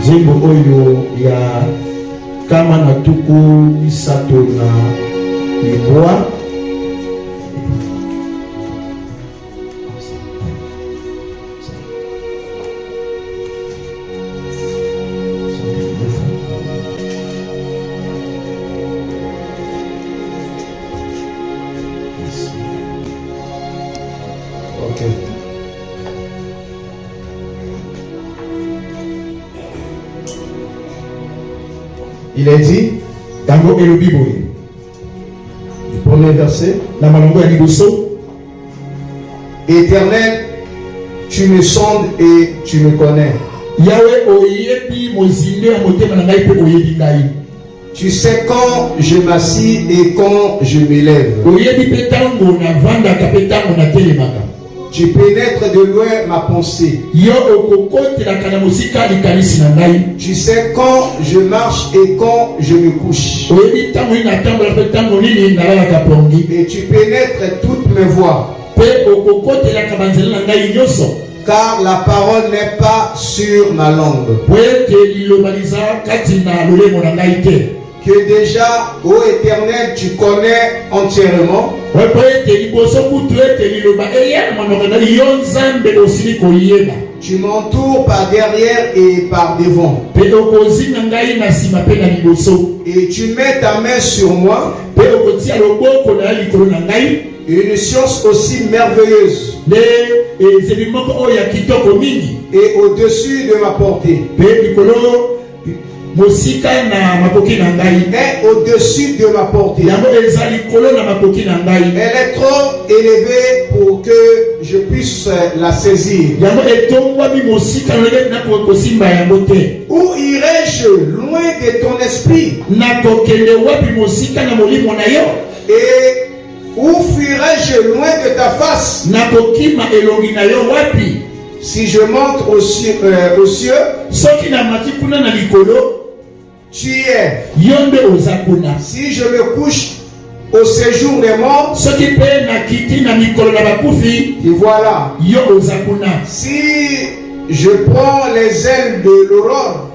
Nzembo oyo ya kama na tuku misato na libwa. Il est dit, dans le Bible, du premier verset, Éternel, tu me sondes et tu me connais. Tu sais quand je m'assis et quand je m'élève. Tu pénètres de loin ma pensée. Tu sais quand je marche et quand je me couche. Et tu pénètres toutes mes voies. Car la parole n'est pas sur ma langue. Que déjà, ô Éternel, tu connais entièrement. Tu m'entoures par derrière et par devant. Et tu mets ta main sur moi. Une science aussi merveilleuse. Et au-dessus de ma portée. Et au-dessus de ma portée. Elle est trop élevée pour que je puisse la saisir. Où irai-je loin de ton esprit? Et où fuirai-je loin de ta face? Si je monte aux cieux, tu y es. Si je me couche au séjour des morts, et voilà. Si je prends les ailes de l'aurore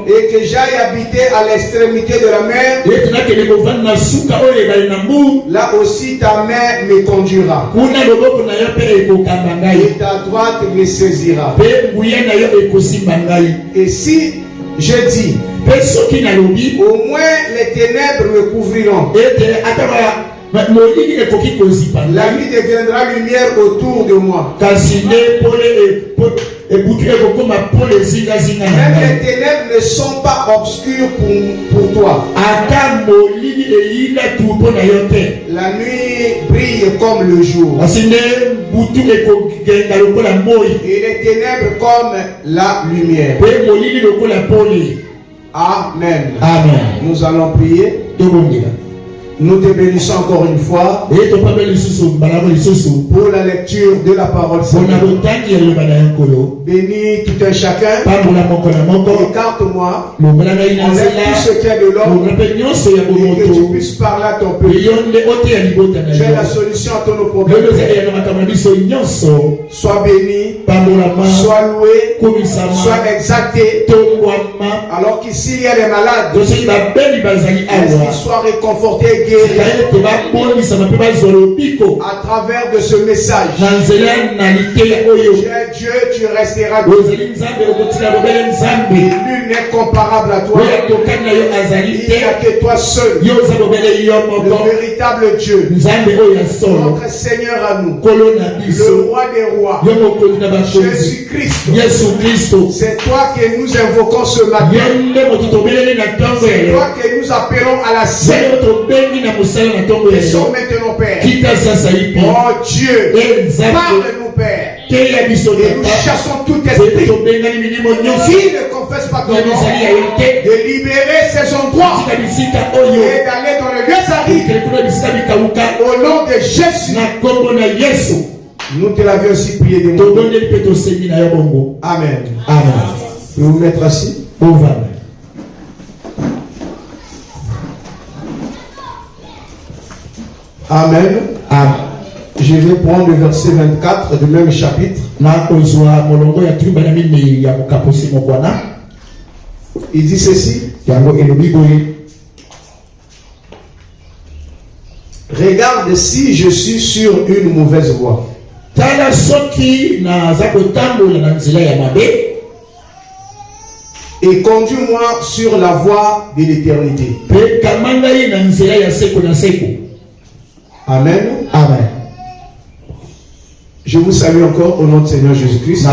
et que j'aille habiter à l'extrémité de la mer, là aussi ta main me conduira et ta droite me saisira. Et si je dis, au moins les ténèbres me couvriront, la nuit deviendra lumière autour de moi. Même les ténèbres ne sont pas obscures pour toi. La nuit brille comme le jour. Et les ténèbres comme la lumière. Amen. Amen. Nous allons prier. Nous te bénissons encore une fois pour la lecture de la parole. Bénis tout un chacun. Écarte-moi. Enlève tout ce qui est de l'ordre et que tu puisses parler à ton peuple. Tu es la solution à tous nos problèmes. Sois béni, sois loué, sois exalté. Alors qu'ici il y a des malades, est-ce qu'ils soient réconfortés, à travers de ce message. Tu es Dieu, tu resteras Dieu. Nul n'est comparable à toi. Il n'y a que toi seul, le véritable Dieu, notre Seigneur à nous, le roi des rois, Jésus-Christ. C'est toi que nous invoquons ce matin. C'est toi que nous appelons à la scène. Et sont maintenant, Père. Oh Dieu, parle-nous, Père. Et nous chassons tout esprit qui ne confesse pas ton nom, de libérer ces endroits et d'aller dans le lieu aride au nom de Jésus. Nous te l'avions aussi prié de nous. Amen. Amen. Vous vous mettre assis. Amen. Amen. Je vais prendre le verset 24 du même chapitre. Il dit ceci. Regarde si je suis sur une mauvaise voie. Et conduis-moi sur la voie de l'éternité. Amen. Amen. Je vous salue encore au nom du Seigneur Jésus-Christ.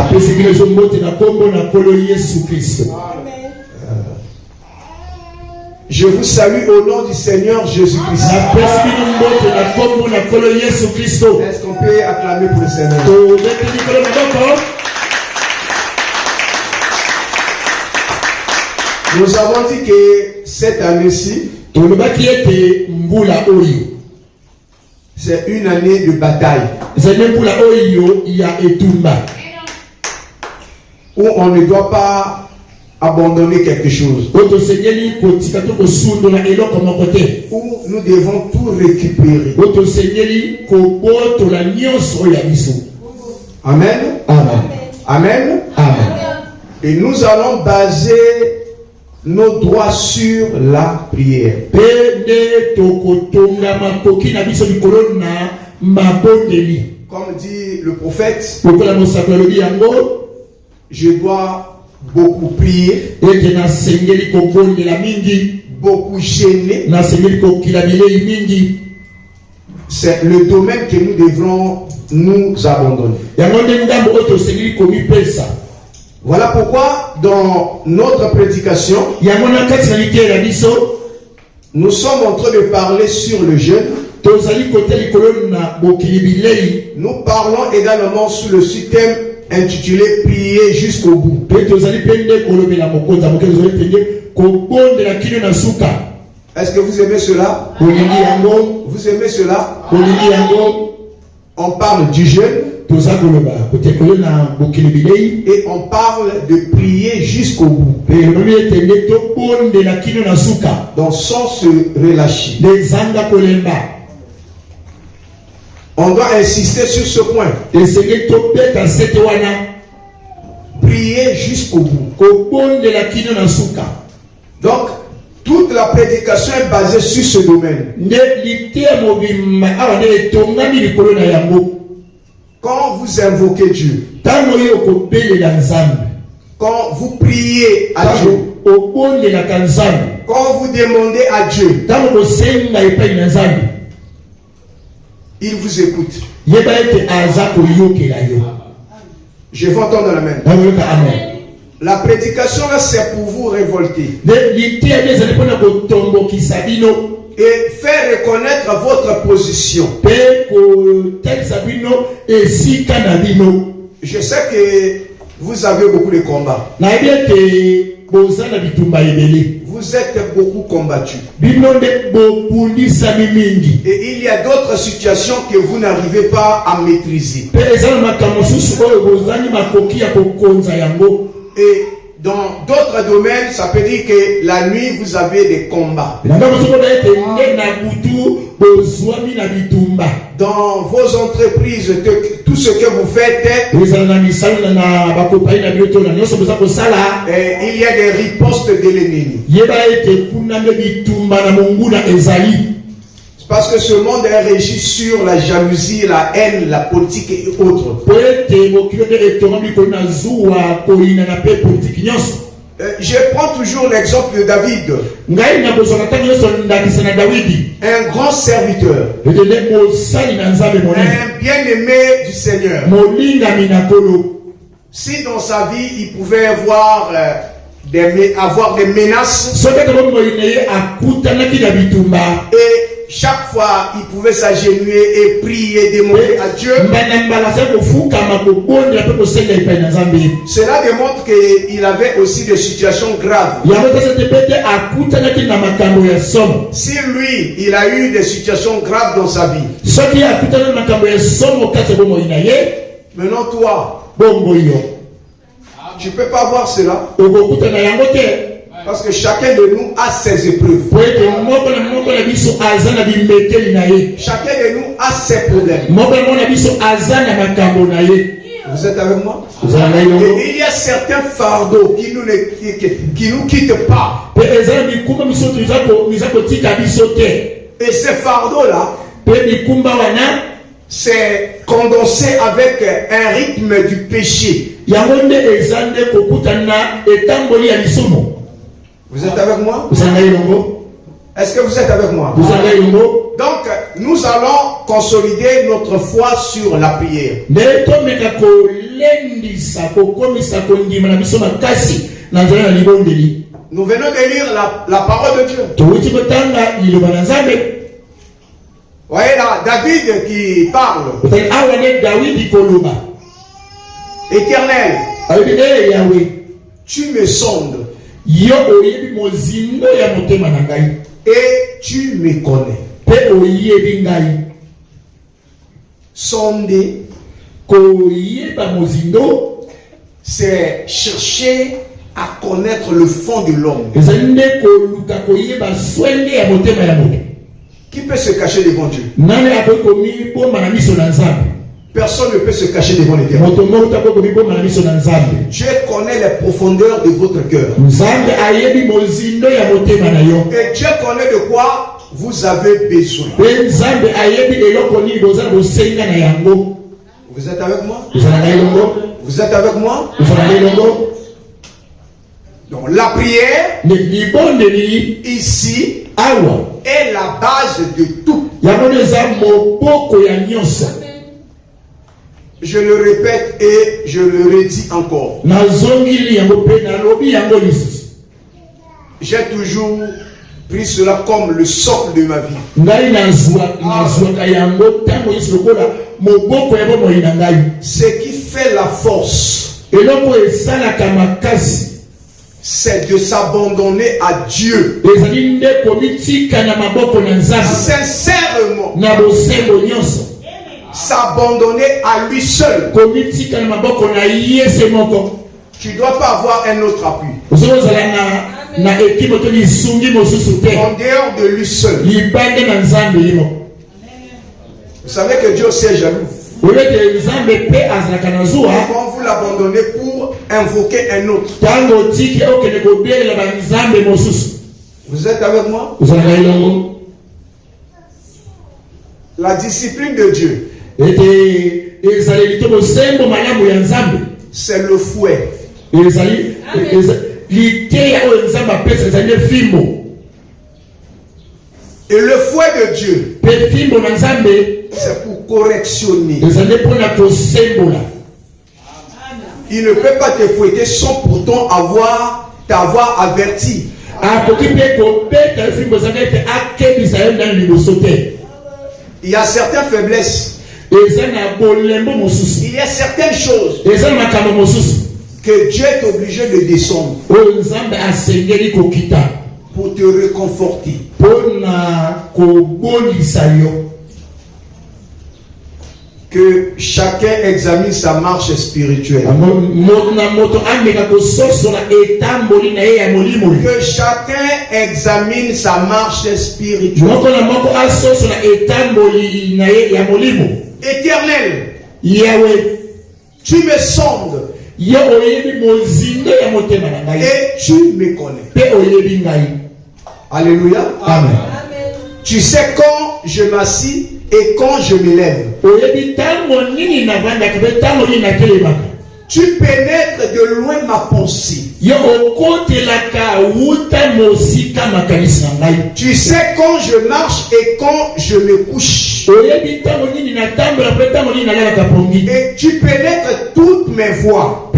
Je vous salue au nom du Seigneur Jésus-Christ. Est-ce qu'on peut acclamer pour le Seigneur? Nous avons dit que cette année-ci, c'est une année de bataille. Où on ne doit pas abandonner quelque chose. Où nous devons tout récupérer. Amen. Amen. Amen. Amen. Et nous allons baser nos droits sur la prière. Comme dit le prophète, je dois beaucoup prier, beaucoup gêner. C'est le domaine que nous devrons nous abandonner. Voilà pourquoi dans notre prédication, nous sommes en train de parler sur le jeûne. Nous parlons également sur le système intitulé Prier jusqu'au bout. Est-ce que vous aimez cela? Vous aimez cela? On parle du jeûne. Et on parle de prier jusqu'au bout. Donc sans se relâcher. On doit insister sur ce point. Prier jusqu'au bout. Donc toute la prédication est basée sur ce domaine. Quand vous invoquez Dieu, quand vous priez à Dieu, quand vous demandez à Dieu, il vous écoute. Je vais entendre la main. La prédication là, c'est pour vous révolter et faire reconnaître votre position. Je sais que vous avez beaucoup de combats. Vous êtes beaucoup combattus. Et il y a d'autres situations que vous n'arrivez pas à maîtriser. Et dans d'autres domaines, ça peut dire que la nuit, vous avez des combats. Dans vos entreprises, tout ce que vous faites, il y a des ripostes de l'ennemi. Parce que ce monde est régi sur la jalousie, la haine, la politique et autres. Je prends toujours l'exemple de David. Un grand serviteur. Un bien-aimé du Seigneur. Si dans sa vie, il pouvait avoir des menaces. Et chaque fois, il pouvait s'agenouiller et prier, demander à Dieu. Cela démontre qu'il avait aussi des situations graves. Si lui, il a eu des situations graves dans sa vie. Maintenant, toi, tu ne peux pas voir cela. Parce que chacun de nous a ses épreuves. Chacun de nous a ses problèmes. Vous êtes avec moi? Et il y a certains fardeaux qui nous quittent pas. Et ces fardeaux-là, c'est condensé avec un rythme du péché. Vous êtes avec moi? Est-ce que vous êtes avec moi? Donc, nous allons consolider notre foi sur la prière. Nous venons de lire la parole de Dieu. Voyez là, David qui parle. Éternel, tu me sondes. Et tu me connais. Sonder, c'est chercher à connaître le fond de l'homme. Qui peut se cacher devant Dieu? Personne ne peut se cacher devant l'Éternel. Dieu connaît les profondeurs de votre cœur. Et Dieu connaît de quoi vous avez besoin. Vous êtes avec moi? Vous êtes avec moi? Donc la prière ici est la base de tout. Je le répète et je le redis encore. J'ai toujours pris cela comme le socle de ma vie. Ce qui fait la force, c'est de s'abandonner à Dieu. Sincèrement. S'abandonner à lui seul. Tu ne dois pas avoir un autre appui. En dehors de lui seul. Vous savez que Dieu c'est jaloux. Quand vous l'abandonnez pour invoquer un autre. Vous êtes avec moi? La discipline de Dieu, c'est le fouet. Et le fouet de Dieu, c'est pour correctionner. Il ne peut pas te fouetter sans pourtant t'avoir averti. Il y a certaines faiblesses. Il y a certaines choses que Dieu est obligé de descendre pour te réconforter. Que chacun examine sa marche spirituelle. Que chacun examine sa marche spirituelle. Éternel, tu me sondes et tu me connais. Alléluia. Amen. Tu sais quand je m'assis et quand je me lève. Tu pénètres de loin ma pensée. Tu sais quand je marche et quand je me couche. Et tu pénètres toutes mes voies.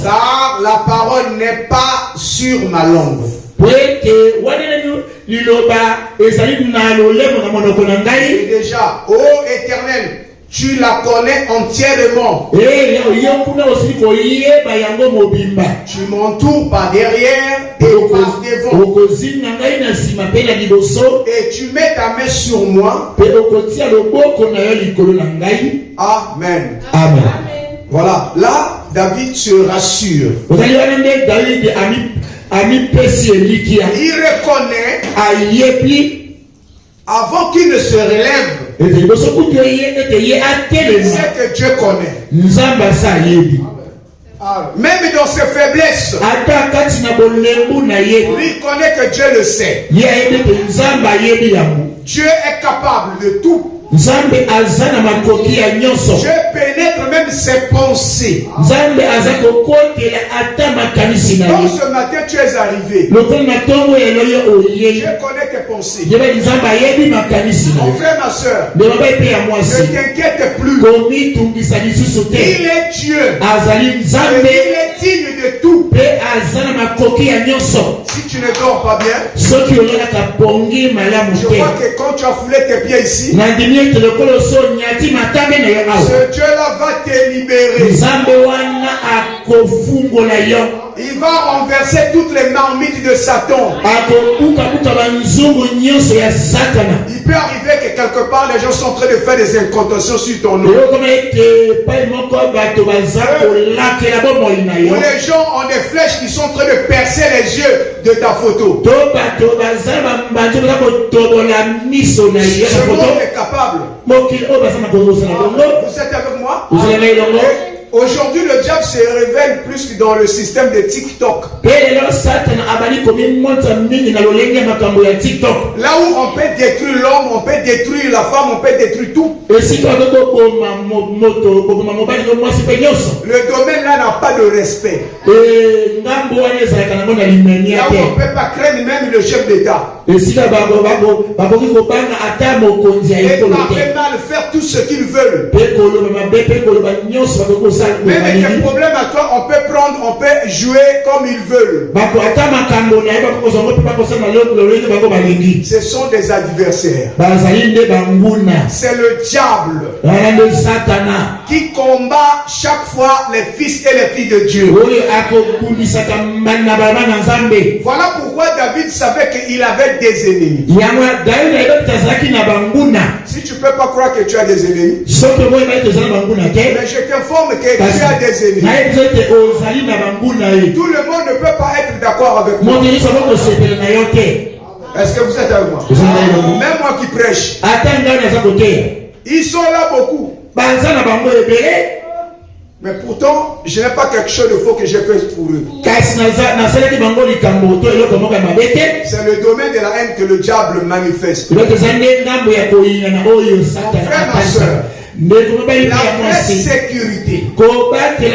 Car la parole n'est pas sur ma langue. Et déjà, ô Éternel, tu la connais entièrement. Tu m'entoures par derrière et par devant. Et tu mets ta main sur moi. Amen. Amen. Voilà, là, David se rassure. Il reconnaît, avant qu'il ne se relève, C'est que Dieu connaît. Même dans ses faiblesses, lui connaît que Dieu le sait. Dieu est capable de tout. Dieu pénètre même ses pensées. Donc ce matin tu es arrivé. Dieu connaît tes pensées. Mon frère, ma soeur, ne t'inquiète plus. Il est Dieu. Il est digne de tout. Si tu ne dors pas bien, je vois que quand tu as foulé tes pieds ici, ce Dieu-là va te libérer. Il va renverser toutes les marmites de Satan. Il peut arriver que quelque part les gens sont en train de faire des incantations sur ton nom. Ou les gens ont des flèches qui sont en train de percer les yeux de ta photo. Ce monde est capable. Vous êtes avec moi? Aujourd'hui, le diable se révèle plus que dans le système de TikTok. Là où on peut détruire l'homme, on peut détruire la femme, on peut détruire tout. Le domaine là n'a pas de respect. Là où on ne peut pas craindre même le chef d'État. Et pas mal faire tout ce qu'ils veulent. Même des problèmes à toi, on peut prendre, on peut jouer comme ils veulent. Ce sont des adversaires. C'est le diable qui combat chaque fois les fils et les filles de Dieu. Voilà pourquoi David savait qu'il avait des ennemis. Si tu ne peux pas croire que tu as des ennemis, mais je t'informe que tu as des ennemis. Tout le monde ne peut pas être d'accord avec moi. Est-ce que vous êtes avec moi? Même moi qui prêche, ils sont là beaucoup. Mais pourtant, je n'ai pas quelque chose de faux que j'ai fait pour eux. C'est le domaine de la haine que le diable manifeste. Mon frère, ma soeur, la vraie sécurité, c'est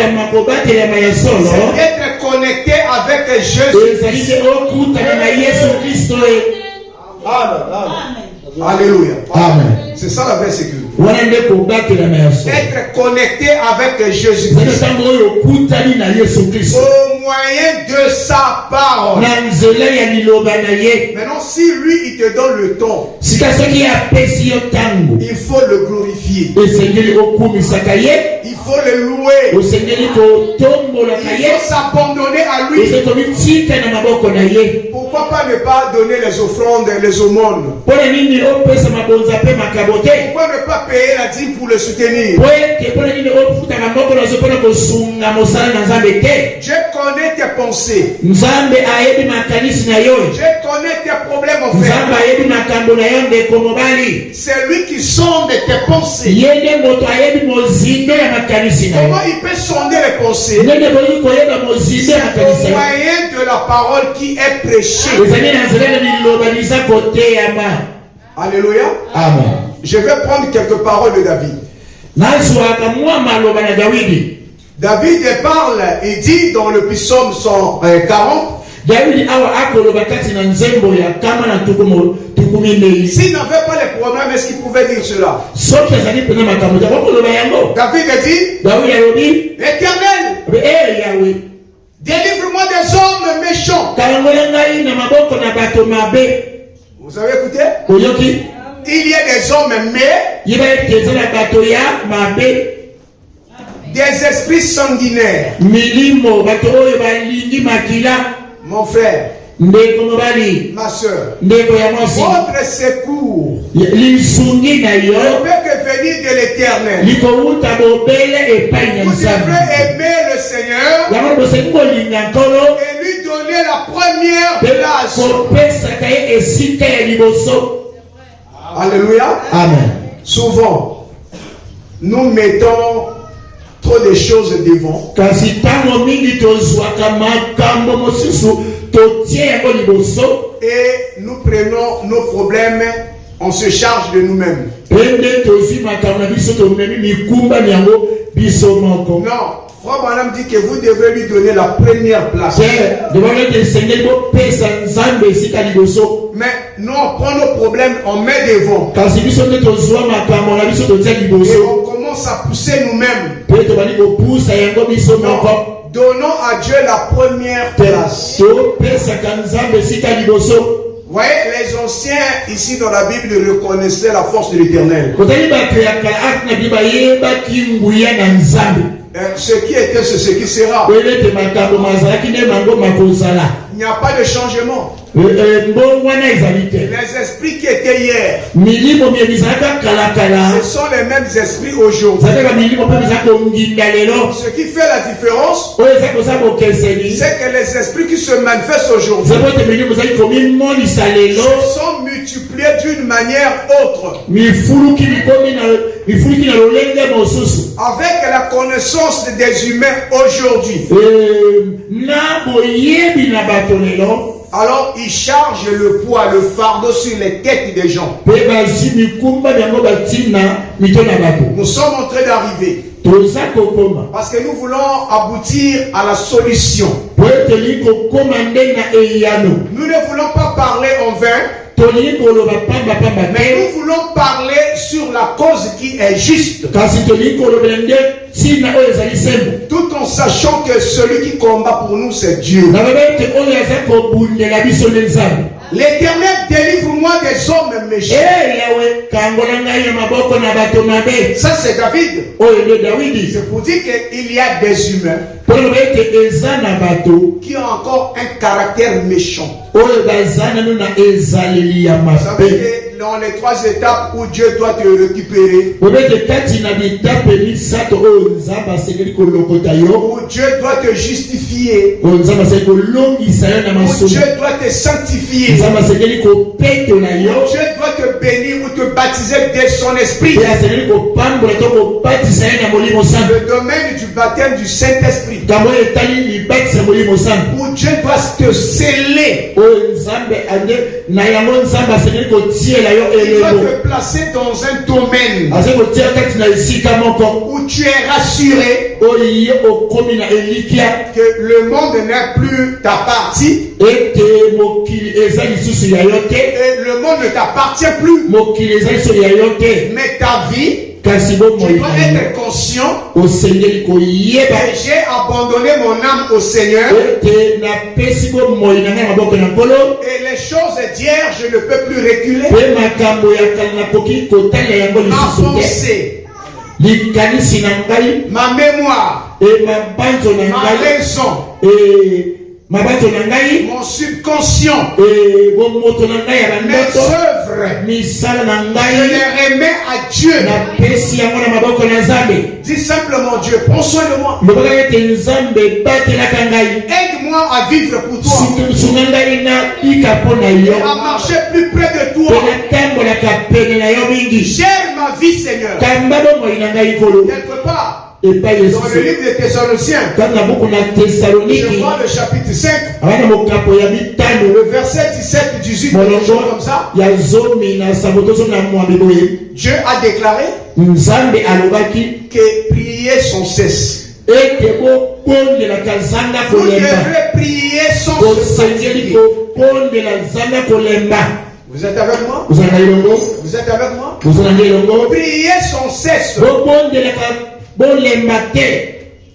d'être connecté avec Jésus. Alléluia. Amen. C'est ça la vraie sécurité. Être connecté avec Jésus. Au moyen de sa parole. Maintenant, si lui il te donne le temps, il faut le glorifier. Il faut le louer. Il faut s'abandonner à lui. Pourquoi pas ne pas donner les offrandes et les aumônes? Pourquoi ne pas payer la dîme pour le soutenir? Dieu connaît tes pensées. Dieu connaît tes problèmes, mon frère. C'est lui qui sonde tes pensées. Comment il peut sonder les pensées? C'est au moyen de la parole qui est prêchée. Alléluia. Amen. Je vais prendre quelques paroles de David. David parle, il dit dans le psaume 140, s'il n'avait pas les problèmes, est-ce qu'il pouvait dire cela? David a dit, Éternel, délivre-moi des hommes méchants. Vous avez écouté? Il y a des hommes des esprits sanguinaires. Mon frère, ma soeur, votre secours ne peut que venir de l'Éternel. Vous devrez aimer le Seigneur et lui donner la première place. Alléluia. Amen. souvent, nous mettons trop de choses devant. Et nous prenons nos problèmes, on se charge de nous-mêmes. Non, Frère Branham dit que vous devez lui donner la première place. Mais nous on prend nos problèmes, on met devant. Et on commence à pousser nous-mêmes. Donnons à Dieu la première place. Vous voyez, les anciens ici dans la Bible reconnaissaient la force de l'Éternel. Ce qui était, c'est ce qui sera. Il n'y a pas de changement. Les esprits qui étaient hier, ce sont les mêmes esprits aujourd'hui. Ce qui fait la différence, c'est que les esprits qui se manifestent aujourd'hui se sont multipliés d'une manière autre. Avec la connaissance des humains aujourd'hui, alors il charge le poids, le fardeau sur les têtes des gens. Nous sommes en train d'arriver. Parce que nous voulons aboutir à la solution. Nous ne voulons pas parler en vain. Mais nous voulons parler sur la cause qui est juste. Tout en sachant que celui qui combat pour nous, c'est Dieu. L'Éternel, délivre-moi des hommes méchants. Ça c'est David. C'est pour dire qu'il y a des humains qui ont encore un caractère méchant. Vous savez que dans les 3 étapes où Dieu doit te récupérer, où Dieu doit te justifier, où Dieu doit te sanctifier, où Dieu doit te bénir ou te baptiser de son esprit. Le domaine du baptême du Saint-Esprit, où Dieu doit te sceller. Il va te placer dans un domaine où tu es rassuré que le monde n'est plus ta partie et le monde ne t'appartient plus. Mais ta vie, tu dois être conscient que j'ai abandonné mon âme au Seigneur et les choses d'hier je ne peux plus reculer. Ma pensée, ma mémoire, ma raison, mon subconscient, mes œuvres, je les remets à Dieu. Dis simplement Dieu, prends soin de moi. Aide-moi à vivre pour toi et à marcher plus près de toi. Gère ma vie, Seigneur. Quelque part dans le livre des Thessaloniciens, je vois le chapitre 5, le verset 17-18, comme ça. Dieu a déclaré que prier sans cesse. Vous devrez prier sans cesse. Vous êtes avec moi? Vous êtes avec moi? Priez sans cesse.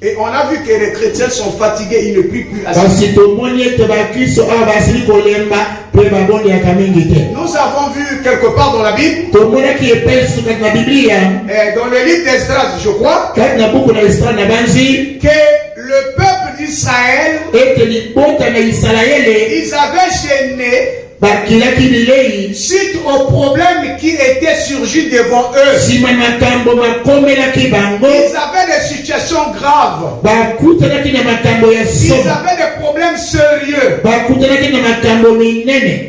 Et on a vu que les chrétiens sont fatigués, ils ne prient plus assez. Nous avons vu quelque part dans la Bible, dans le livre d'Esdras, je crois, que le peuple d'Israël, ils avaient gêné suite aux problèmes qui étaient surgis devant eux. Ils avaient des situations graves. Ils avaient des problèmes sérieux.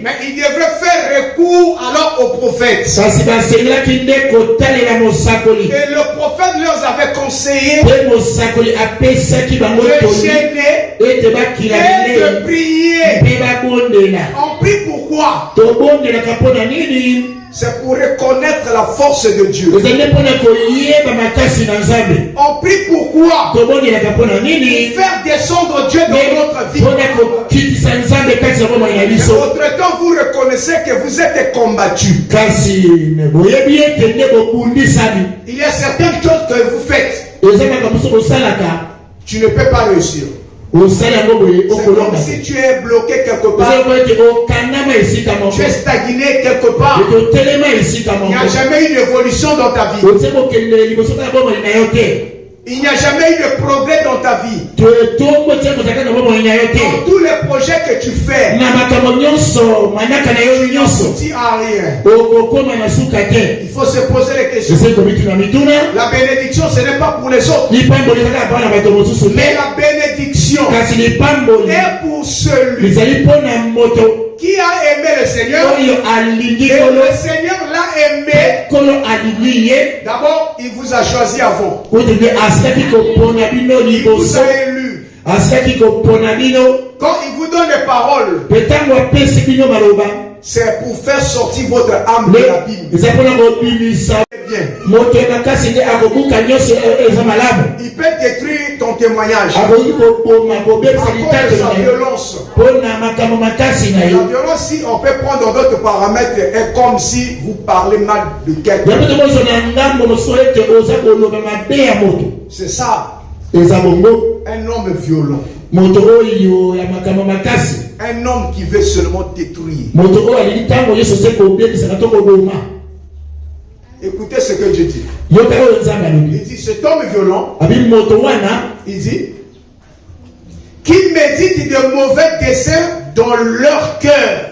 Mais ils devraient faire recours alors au prophète. Et le prophète leur avait conseillé de jeûner et de prier. On prie pourquoi? C'est pour reconnaître la force de Dieu. On prie pourquoi? Faire descendre Dieu dans notre vie. Entre-temps, vous reconnaissez que vous êtes combattu. Il y a certaines choses que vous faites. Tu ne peux pas réussir. C'est comme si tu es bloqué quelque part. Tu es stagné quelque part. Il n'y a jamais eu d'évolution dans ta vie. Il n'y a jamais eu de progrès dans ta vie. Dans tous les projets que tu fais, tu n'aboutis à rien. Il faut se poser les questions. La bénédiction, ce n'est pas pour les autres. Mais la bénédiction est pour celui qui a aimé le Seigneur. Et le Seigneur l'a aimé. D'abord, il vous a choisi avant. Il vous a élu. Quand il vous donne des paroles, c'est pour faire sortir votre âme de l'abîme. Il peut détruire ton témoignage à cause de sa violence. La violence, si on peut prendre d'autres paramètres, est comme si vous parlez mal de quelqu'un. C'est ça. Un homme violent. Un homme qui veut seulement détruire. Écoutez ce que Dieu dit. Il dit, cet homme violent, il dit, qui médite de mauvais desseins dans leur cœur.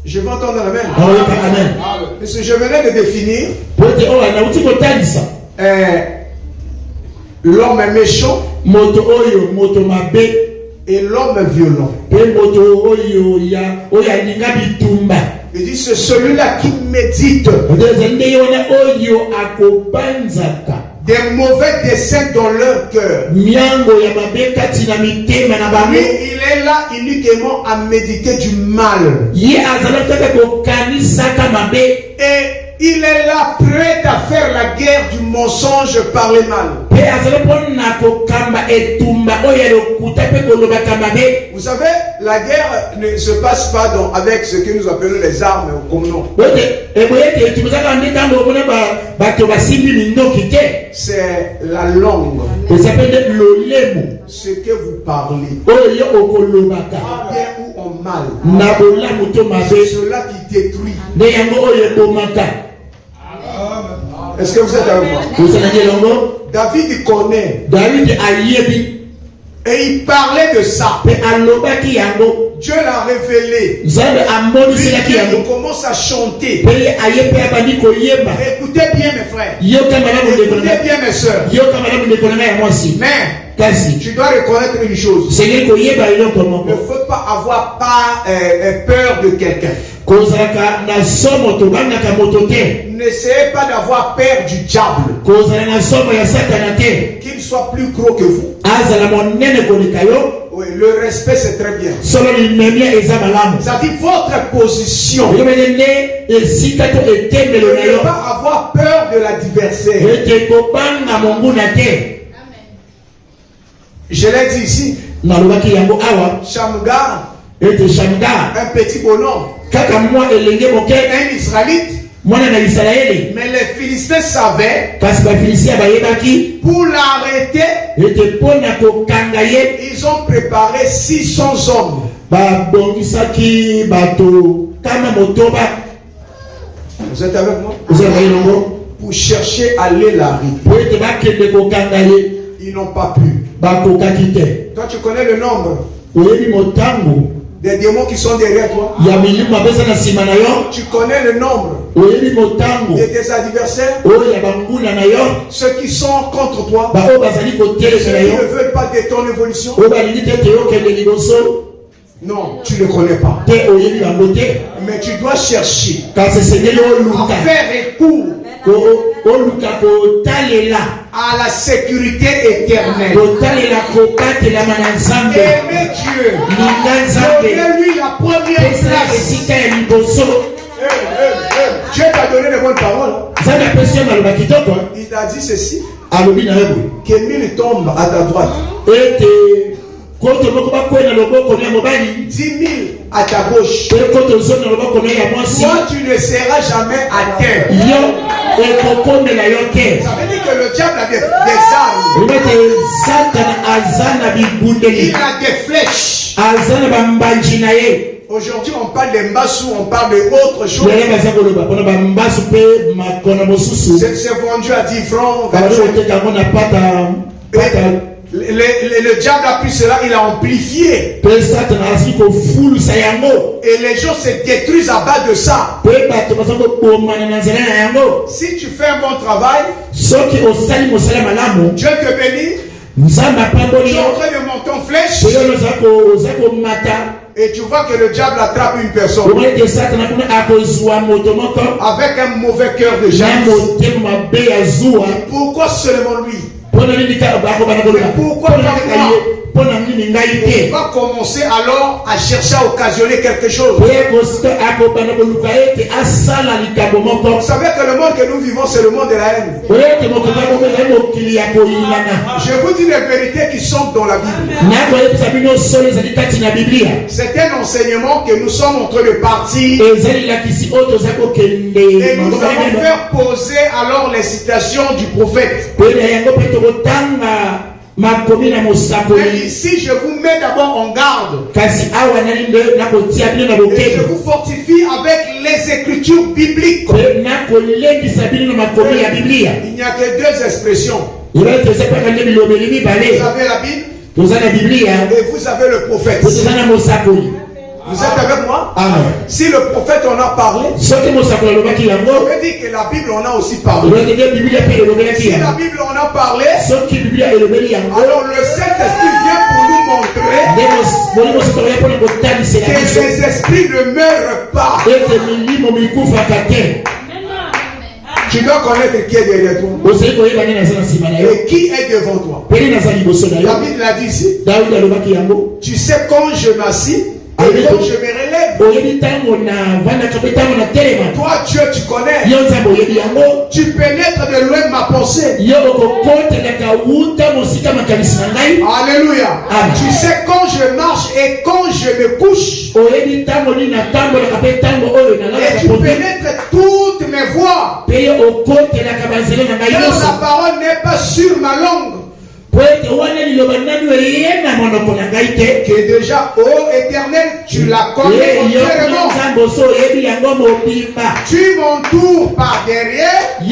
Je vais entendre la même. Parce que je venais de définir l'homme méchant et l'homme violent. Il dit, c'est celui-là qui médite des mauvais desseins dans leur cœur. Lui, il est là uniquement à méditer du mal. Et il est là prêt à faire la guerre du mensonge par le mal. Vous savez, la guerre ne se passe pas avec ce que nous appelons les armes comme nom. C'est la langue. Ce que vous parlez. En bien ou en mal. C'est cela qui détruit. Est-ce que vous êtes avec moi? David connaît. Et il parlait de ça. Dieu l'a révélé. Il commence à chanter. Écoutez bien mes frères. Écoutez bien mes soeurs. Mais tu dois reconnaître une chose. Il ne faut pas avoir peur de quelqu'un. N'essayez pas d'avoir peur du diable. Qu'il soit plus gros que vous. Oui, le respect c'est très bien. Ça dit votre position. Ne pas avoir peur de l'adversaire. Je l'ai dit ici. Shamgar, un petit bonhomme, un Israélite. Mais les Philistins savaient pour l'arrêter, ils ont préparé 600 hommes. Vous êtes avec moi? Pour chercher à aller l'arrêter. Ils n'ont pas pu. Toi, tu connais le nombre des démons qui sont derrière toi. Tu connais le nombre de tes adversaires, ceux qui sont contre toi, ceux qui ne veulent pas de ton évolution. Non, tu ne connais pas. Mais tu dois chercher à faire recours à la sécurité éternelle. Aimer Dieu, donner-lui la première place. Dieu t'a donné de bonnes paroles. Il t'a dit ceci, que 1000 tombent à ta droite, 10 000 à ta gauche. Toi, tu ne seras jamais à terre. Ça veut dire que le diable a des armes. Il a des flèches. Aujourd'hui, on parle de Mbassou, on parle de autre chose. C'est vendu à 10 francs. Le diable a pris cela, il a amplifié. Et les gens se détruisent à bas de ça. Si tu fais un bon travail, Dieu te bénit. Tu es en train de monter en flèche. Et tu vois que le diable attrape une personne avec un mauvais cœur de jalousie. Pourquoi seulement lui? Pourquoi il va commencer alors à chercher à occasionner quelque chose. Vous savez que le monde que nous vivons, c'est le monde de la haine. Je vous dis les vérités qui sont dans la Bible. C'est un enseignement que nous sommes en train de partir. Et nous allons faire poser alors les citations du prophète. Mais ici, je vous mets d'abord en garde. Et je vous fortifie avec les écritures bibliques. Il n'y a que deux expressions. Vous avez la Bible et vous avez le prophète. Vous êtes avec moi? Amen. Si le prophète en a parlé, on veut dire que la Bible en a aussi parlé. Si la Bible en a parlé, alors le Saint-Esprit vient pour nous montrer que les esprits ne meurent pas. Tu dois connaître qui est derrière toi et qui est devant toi. David l'a dit ici. Tu sais quand je m'assis et quand je me relève. Toi Dieu tu connais. Tu pénètres de loin ma pensée. Alléluia. Tu sais quand je marche et quand je me couche. Et tu pénètres toutes mes voies. Car la parole n'est pas sur ma langue. Que déjà, ô Éternel, tu la connais entièrement. Tu m'entoures par derrière et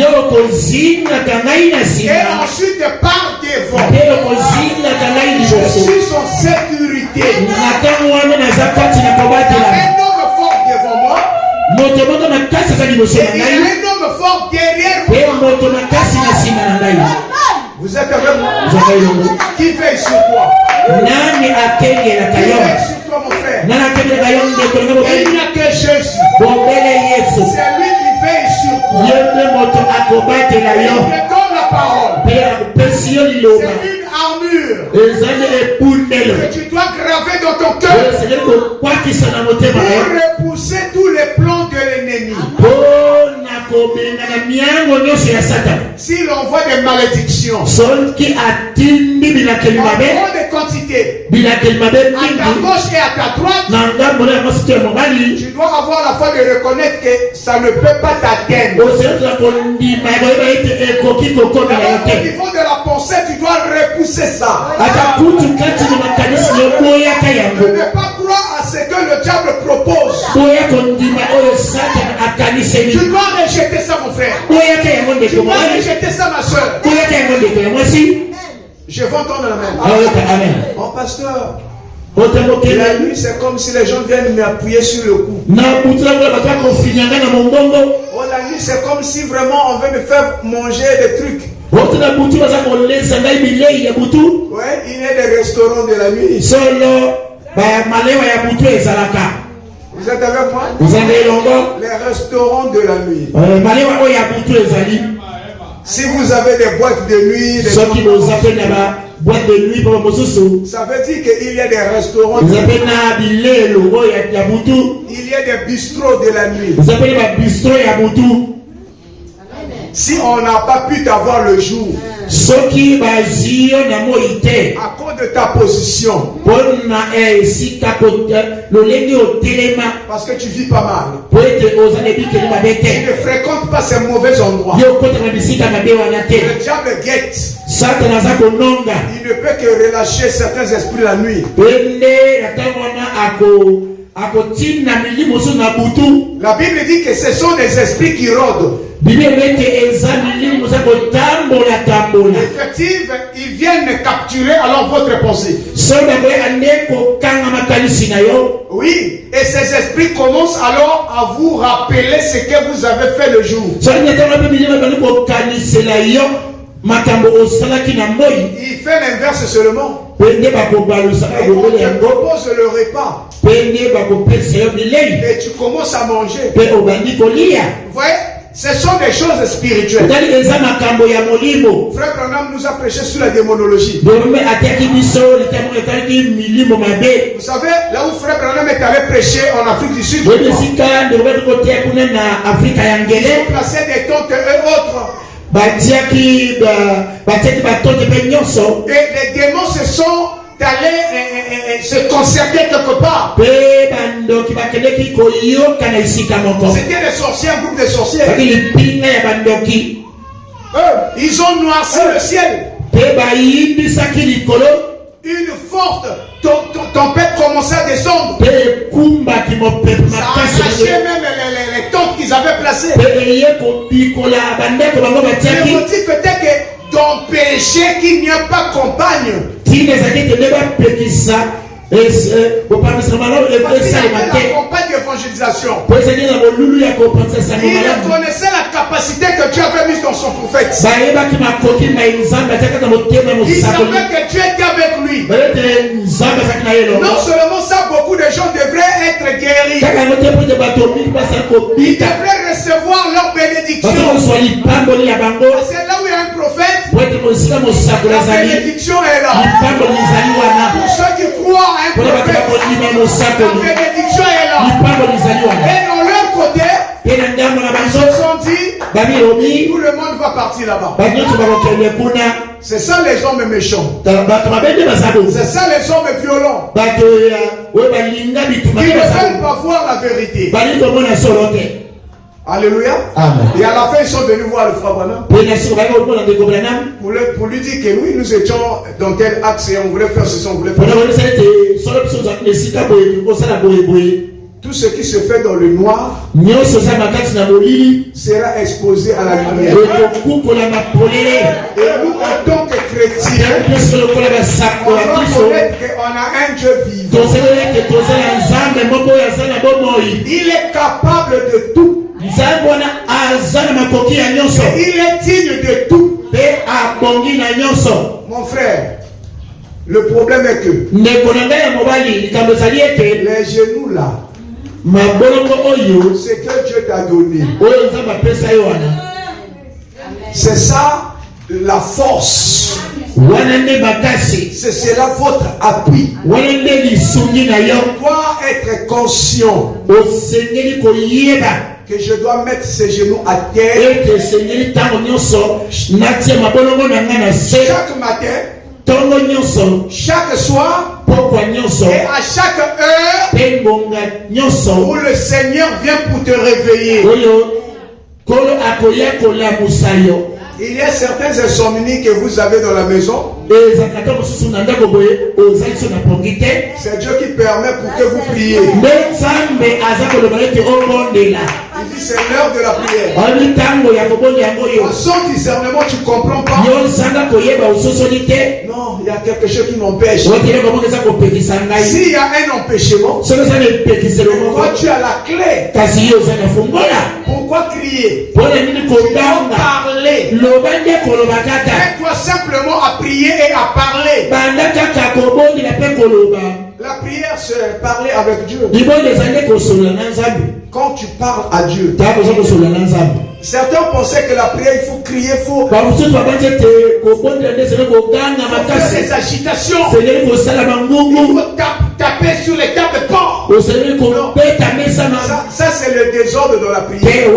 ensuite par devant. Je suis en sécurité. Un homme fort devant moi et un homme fort derrière moi. Vous êtes avec moi? Qui veille sur toi? Qui veille sur toi, mon frère? Il n'y a que Jésus. C'est lui qui veille sur toi. Il te donne la parole. C'est une armure que tu dois graver dans ton cœur pour repousser tous les plans de l'ennemi. S'il envoie des malédictions en grande quantité à ta gauche et à ta droite, tu dois avoir la foi de reconnaître que ça ne peut pas t'atteindre. Au niveau de la pensée, tu dois repousser ça. Ne pas croire à ce que le diable propose. Tu dois rejeter ça, mon frère. Tu dois rejeter ça, ma soeur. Je vais entendre l'amen. Amen. Mon pasteur, la nuit, c'est comme si les gens viennent m'appuyer sur le cou. Oh, la nuit, c'est comme si vraiment on veut me faire manger des trucs. Ouais, il y a des restaurants de la nuit. Vous êtes avec moi? Les restaurants de la nuit. Si vous avez des boîtes de nuit, boîte de nuit pour ça veut dire qu'il y a des restaurants de nuit. Il y a des bistrots de la nuit. Si on n'a pas pu t'avoir le jour, à cause de ta position, parce que tu vis pas mal, tu ne fréquentes pas ces mauvais endroits, le diable guette. Il ne peut que relâcher certains esprits la nuit. La Bible dit que ce sont des esprits qui rôdent. Effectivement, ils viennent capturer alors votre pensée. Oui, et ces esprits commencent alors à vous rappeler ce que vous avez fait le jour. Il fait l'inverse seulement. Et on te propose le repas. Et tu commences à manger. Vous voyez, ce sont des choses spirituelles. Frère Branham nous a prêché sur la démonologie. Vous savez, là où Frère Branham est allé prêcher en Afrique du Sud, ils ont placé des tentes et autres. Et les démons se sont allés se concerter quelque part. C'était des sorciers, un groupe de sorciers. Ils ont noirci le ciel. Une forte tempête commençait à descendre. Ça arrachait même les tentes qu'ils avaient placées. Le motif était que ton péché qu'il n'y a pas compagne. Parce qu'il avait la campagne d'évangélisation. Il connaissait la capacité que Dieu avait mise dans son prophète. Il savait que Dieu était avec lui. Non seulement ça, beaucoup de gens devraient être guéris. Ils devraient recevoir leur bénédiction. C'est là où il y a un prophète. La bénédiction est là. Pour ceux qui croient à un prophète, la bénédiction est là. Et dans leur côté, ils se sont dit, tout le monde va partir là-bas. C'est ça les hommes méchants. C'est ça les hommes violents. Qui ne veulent pas voir la vérité. Alléluia. Amen. Et à la fin, ils sont venus voir le frère Branham pour lui dire que oui, nous étions dans tel axe et on voulait faire ce qu'on voulait faire. Tout ce qui se fait dans le noir sera exposé à la lumière. Et nous, en tant que chrétiens, on doit reconnaître qu'on a un Dieu vivant. Il est capable de tout. Et il est digne de tout. Mon frère, le problème est que les genoux là, c'est que Dieu t'a donné. C'est ça la force. C'est cela votre appui. On doit être conscient que je dois mettre ses genoux à terre chaque matin, chaque soir et à chaque heure où le Seigneur vient pour te réveiller. Il y a certains insomnies que vous avez dans la maison. C'est Dieu qui permet pour que vous priez. Il dis c'est l'heure de la prière. Sans discernement, tu ne comprends pas. Non, il y a quelque chose qui m'empêche. S'il y a un empêchement, toi tu as la clé. Pourquoi crier? Pourquoi parler? Aide-toi simplement à prier et à parler. La prière, c'est parler avec Dieu. Quand tu parles à Dieu, certains pensaient que la prière, il faut crier, il faut faire des agitations. Il faut taper sur les tables de porc. Ça c'est le désordre dans la prière.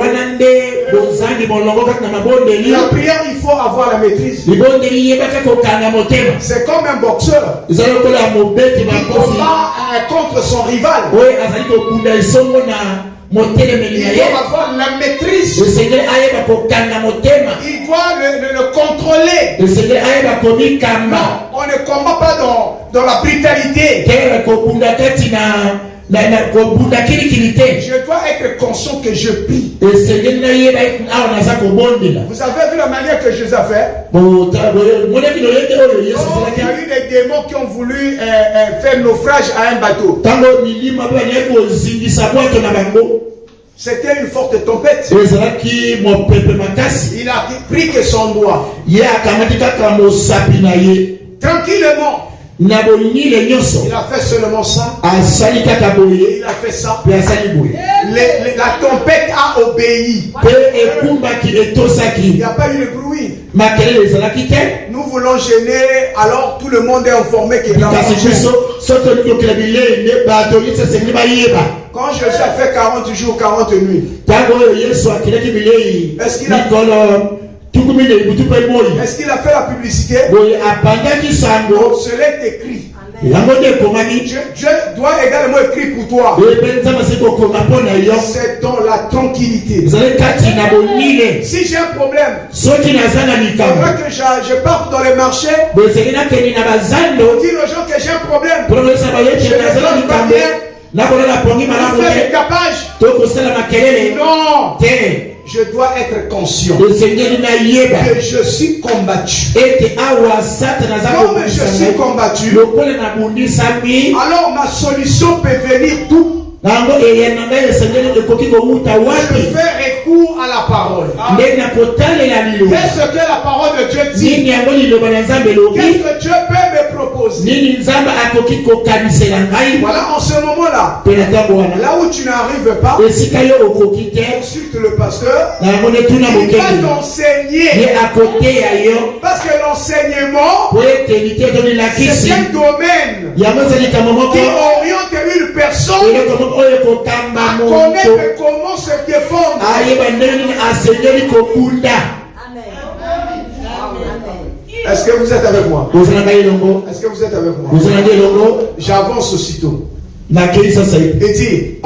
La prière, il faut avoir la maîtrise. C'est comme un boxeur. Il combat contre son rival. Il doit avoir la maîtrise. Il doit le contrôler. Non, on ne combat pas dans la brutalité. Je dois être conscient que je prie. Vous avez vu la manière que je les ai fait? Il y a eu des démons qui ont voulu faire naufrage à un bateau. C'était une forte tempête. Il a pris que son doigt. Tranquillement. Il a fait seulement ça. Il a fait ça. La tempête a obéi. Il n'y a pas eu de bruit. Nous voulons gêner, alors tout le monde est informé qu'il a mangé. Quand Jésus a fait 40 jours, 40 nuits, est-ce qu'il a fait la publicité? Cela est écrit. Dieu doit également écrire pour toi. C'est dans la tranquillité. Si j'ai un problème, il faudra que je parte dans les marchés pour dire aux gens que j'ai un problème. Je ne les pas bien. Pour faire des capages. Non. Je dois être conscient que je suis combattu. Comme je suis combattu, alors ma solution peut venir tout. Je fais recours à la parole. Qu'est-ce que la parole de Dieu dit? Qu'est-ce que Dieu peut me proposer? Voilà, en ce moment-là, là où tu n'arrives pas, consulte le pasteur. Il va t'enseigner. Parce que l'enseignement, c'est un domaine qui oriente une personne à connaître comment se défendre. Est-ce que vous êtes avec moi? Est-ce que vous êtes avec moi? J'avance aussitôt. Et dit,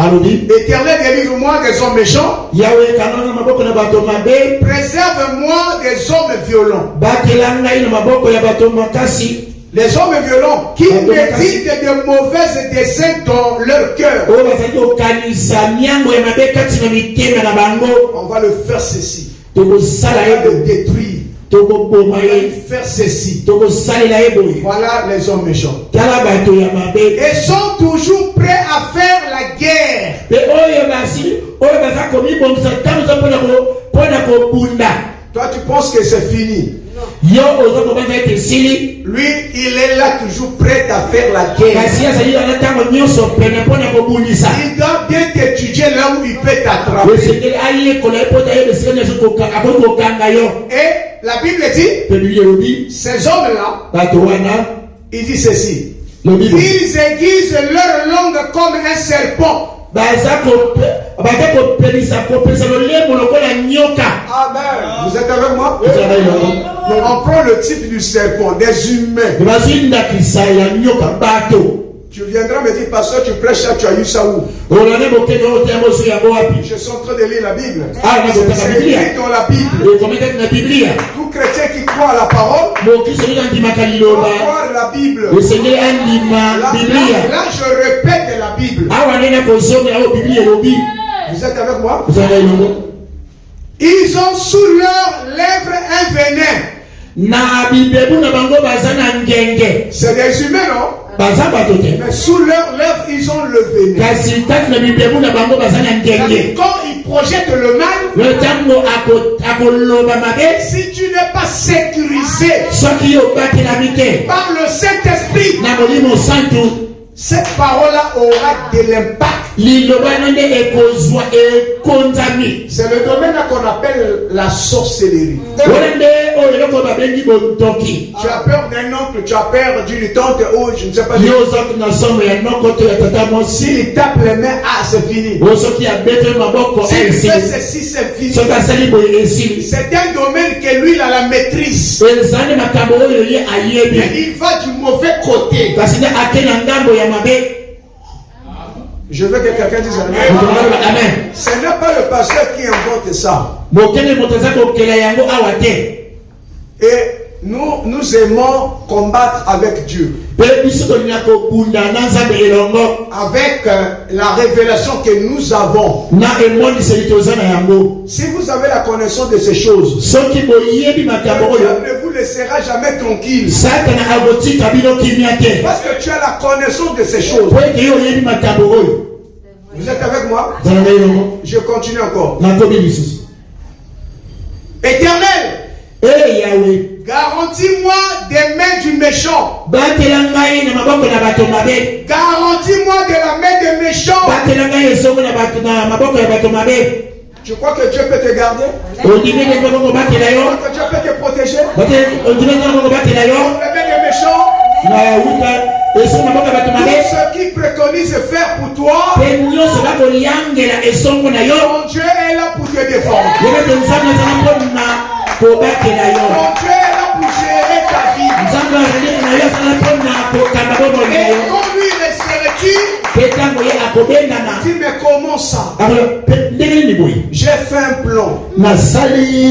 Éternel, délivre-moi des hommes méchants. Préserve-moi des hommes violents. Les hommes violents qui méditent de mauvaises desseins dans leur cœur. On va le faire ceci. On va le détruire. On va faire ceci. Voilà les hommes méchants. Ils sont toujours prêts à faire la guerre. Toi, tu penses que c'est fini. Lui, il est là toujours prêt à faire la guerre. Il doit bien t'étudier là où il peut t'attraper. Et la Bible dit, ces hommes-là, il dit ceci. Ils aiguisent leur langue comme un serpent. Amen. Vous êtes avec moi? On prend le type du serpent, des humains. Tu viendras me dire, pasteur, tu prêches ça, tu as eu ça où? Je suis en train de lire la Bible. C'est écrit dans la Bible. Tout chrétien qui croit à la parole doit croire la Bible. Là, je répète la Bible. Vous Vous êtes avec moi? Vous avez l'ongo? Ils ont sous leurs lèvres un venin. C'est des humains, non? Mais sous leurs lèvres, ils ont le venin. Quand ils projettent le mal, si tu n'es pas sécurisé par le Saint-Esprit, cette parole-là aura de l'impact. C'est le domaine qu'on appelle la sorcellerie. Tu as peur d'un oncle, tu as peur d'une tante ou je ne sais pas. S'il tape les mains, ah c'est fini. S'il fait ceci, c'est fini. C'est un domaine que lui il a la maîtrise. Mais il va du mauvais côté. Je veux que quelqu'un dise Amen. Ce n'est pas le pasteur qui invente ça. Et nous aimons combattre avec Dieu. Avec la révélation que nous avons. Si vous avez la connaissance de ces choses, Dieu ne vous laissera jamais tranquille. Parce que tu as la connaissance de ces choses. Vous êtes avec moi? Je continue encore. Éternel, garantis-moi des mains du méchant. Garantis-moi de la main des méchants. Tu crois que Dieu peut te garder? Tu crois que Dieu peut te protéger? La main des méchants. Tout ce qui préconise faire pour toi, ton Dieu est là pour te défendre. Ton Dieu est là pour gérer ta vie. Et quand lui resterait-tu? Dis mais comment ça? J'ai fait un plan pour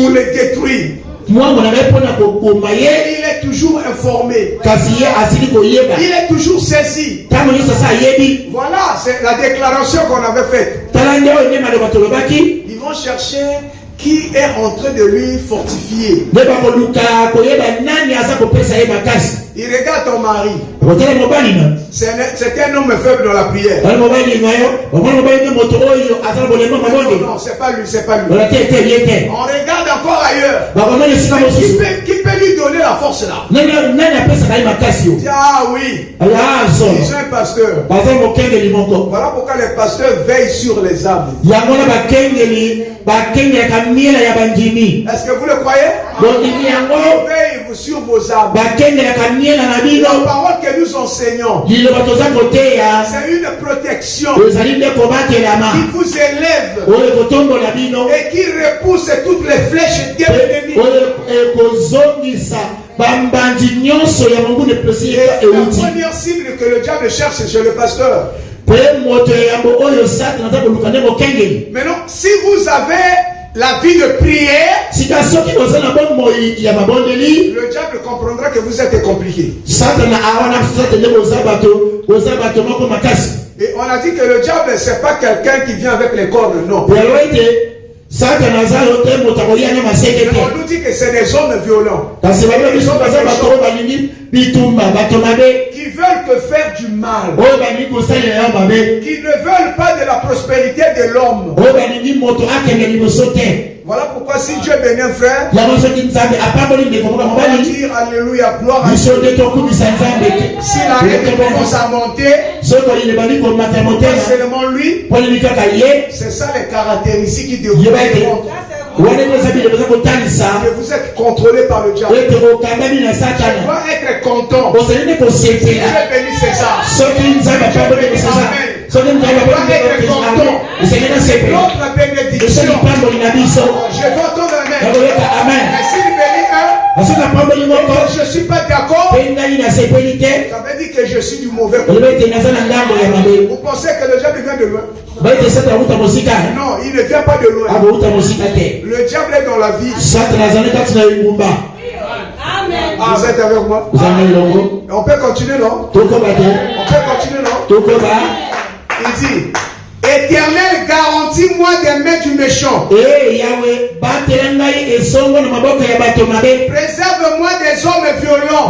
le détruire. Et il est toujours informé. Il est toujours saisi. Voilà, c'est la déclaration qu'on avait faite. Ils vont chercher qui est en train de lui fortifier. Il regarde ton mari. C'est un homme faible dans la prière. Non, c'est pas lui, c'est pas lui. On regarde encore ailleurs. Qui peut lui donner la force là? Ah oui. Ils sont un pasteur. Voilà pourquoi les pasteurs veillent sur les âmes. Est-ce que vous le croyez? Ils veillent sur vos âmes. La parole que nous enseignons, c'est une protection qui vous élève et qui repousse toutes les flèches de l'ennemi. La première cible que le diable cherche chez le pasteur. Maintenant, si vous avez la vie de prière, le diable comprendra que vous êtes compliqué. Et on a dit que le diable, c'est pas quelqu'un qui vient avec les cordes, non. Mais on nous dit que c'est des hommes violents. Qui veulent te faire du mal. Qui ne veulent pas de la prospérité de l'homme. Voilà pourquoi si Dieu bénit un frère, on va dire Alléluia, gloire à Dieu. Si la règle commence à monter, pas seulement lui, c'est ça les caractéristiques qui déroulent. Que vous êtes contrôlé par le diable. Tu dois être content. Dieu bénit César. Tu dois être content. L'autre bénédiction. Je vais entendre Amen. Mais s'il bénit un, je ne suis pas d'accord, ça veut dire que je suis du mauvais côté. Vous pensez que le diable vient de loin? Non, il ne vient pas de loin. Le diable est dans la vie. Amen. Vous êtes avec moi? On peut continuer, non? On peut continuer, non? Il dit, Éternel, garantis Choisis-moi des mains du méchant. Préserve-moi des hommes violents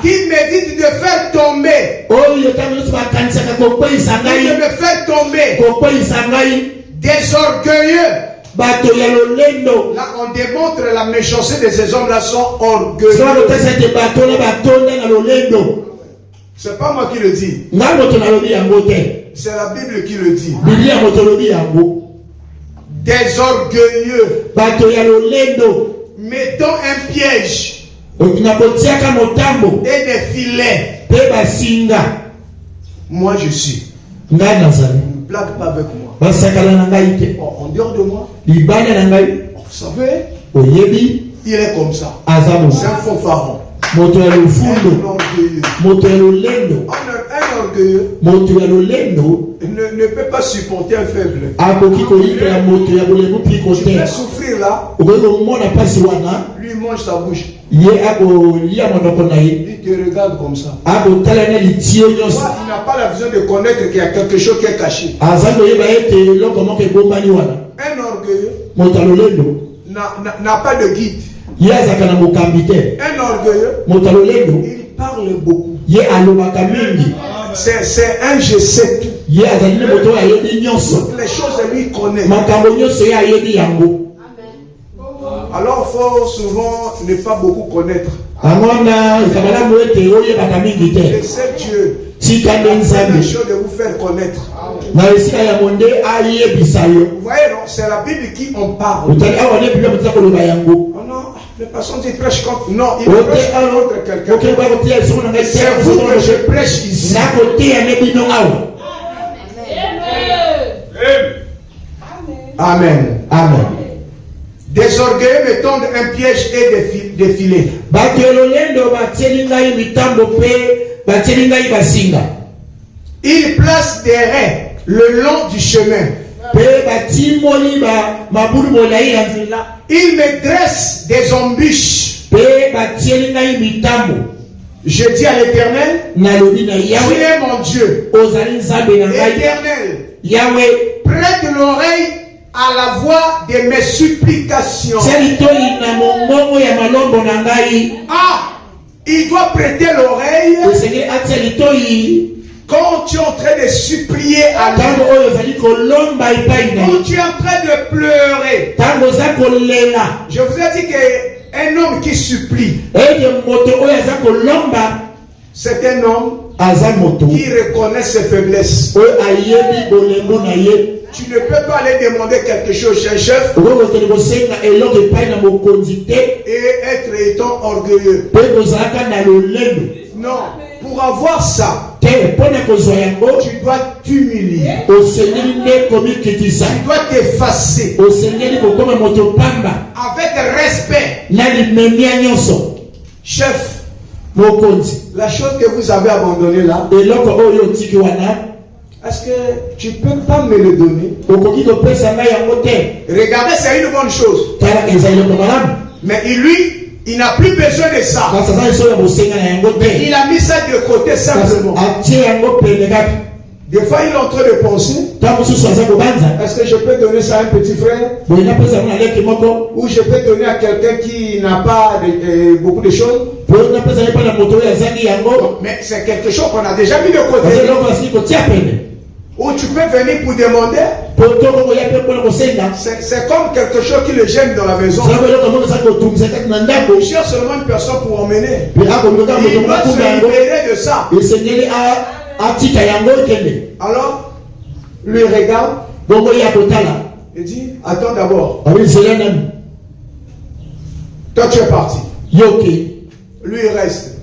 qui méditent de faire tomber. De me faire tomber des orgueilleux. Là, on démontre la méchanceté de ces hommes-là sont orgueilleux. C'est pas moi qui le dis. C'est la Bible qui le dit. Des orgueilleux. Mettons un piège et des filets. Moi je suis. Ne blague pas avec moi. En dehors de moi. Vous savez, il est comme ça. C'est un fanfaron. Un orgueilleux ne peut pas supporter un faible. Tu peux souffrir là. Lui mange sa bouche. Il te regarde comme ça. Il n'a pas la vision de connaître qu'il y a quelque chose qui est caché. Un orgueilleux n'a pas de guide. Un orgueilleux, il parle beaucoup. C'est un je sais tout. Les choses lui connaissent. Alors il faut souvent ne pas beaucoup connaître. Laissez Dieu les choses de vous faire connaître. Vous voyez, c'est la Bible qui en parle. Oh non, les personnes qui prêchent contre. Non, il prêche contre quelqu'un. C'est vous que je prêche ici. Amen. Amen. Des orgueilleux me tendent un piège et des filets. Il place des raies le long du chemin. Il me dresse des embûches. Je dis à l'Éternel, tu es mon Dieu. Éternel, prête l'oreille à la voix de mes supplications. Ah, il doit prêter l'oreille quand tu es en train de supplier à Dieu. Quand tu es en train de pleurer. Je vous ai dit qu'un homme qui supplie, c'est un homme qui reconnaît ses faiblesses. Tu ne peux pas aller demander quelque chose chez un chef et être étant orgueilleux. Non, pour avoir ça, tu dois t'humilier. Tu dois t'effacer avec respect. Chef, la chose que vous avez abandonnée là, est-ce que tu ne peux pas me le donner? Regardez, c'est une bonne chose. Mais lui, il n'a plus besoin de ça. Il a mis ça de côté simplement. Des fois, il est en train de penser, est-ce que je peux donner ça à un petit frère? Ou je peux donner à quelqu'un qui n'a pas beaucoup de choses? Mais c'est quelque chose qu'on a déjà mis de côté. Ou tu peux venir pour demander. C'est comme quelque chose qui le gêne dans la maison. Il cherche seulement une personne pour emmener. Il doit se libérer de ça. Alors, lui regarde. Il dit, attends d'abord. Toi tu es parti. Lui il reste.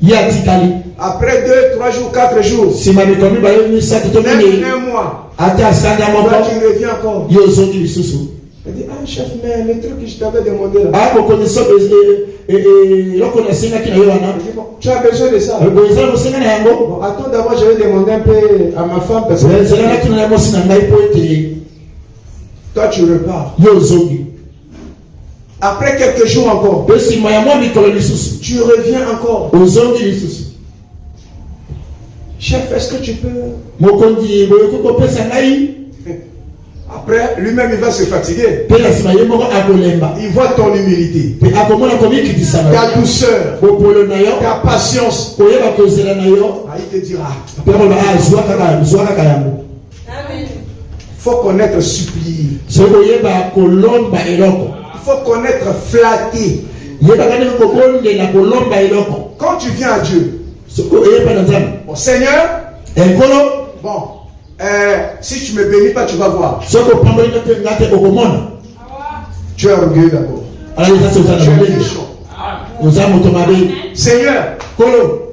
Après 2, 3 jours, 4 jours, même un mois, toi tu reviens encore. Il dit, ah chef, mais le truc que je t'avais demandé là. Tu as besoin de ça. Bon, attends d'abord, je vais demander un peu à ma femme parce que toi tu repars. Après quelques jours encore, tu reviens encore. chef, est-ce que tu peux? Après, lui-même, il va se fatiguer. Il voit ton humilité, ta douceur, ta patience. Ah, il te dira. Il faut connaître supplier. Il faut connaître flatter. Quand tu viens à Dieu, bon, Seigneur, bon, si tu me bénis pas, tu vas voir. Tu es orgueilleux d'abord. Tu es méchant. Seigneur,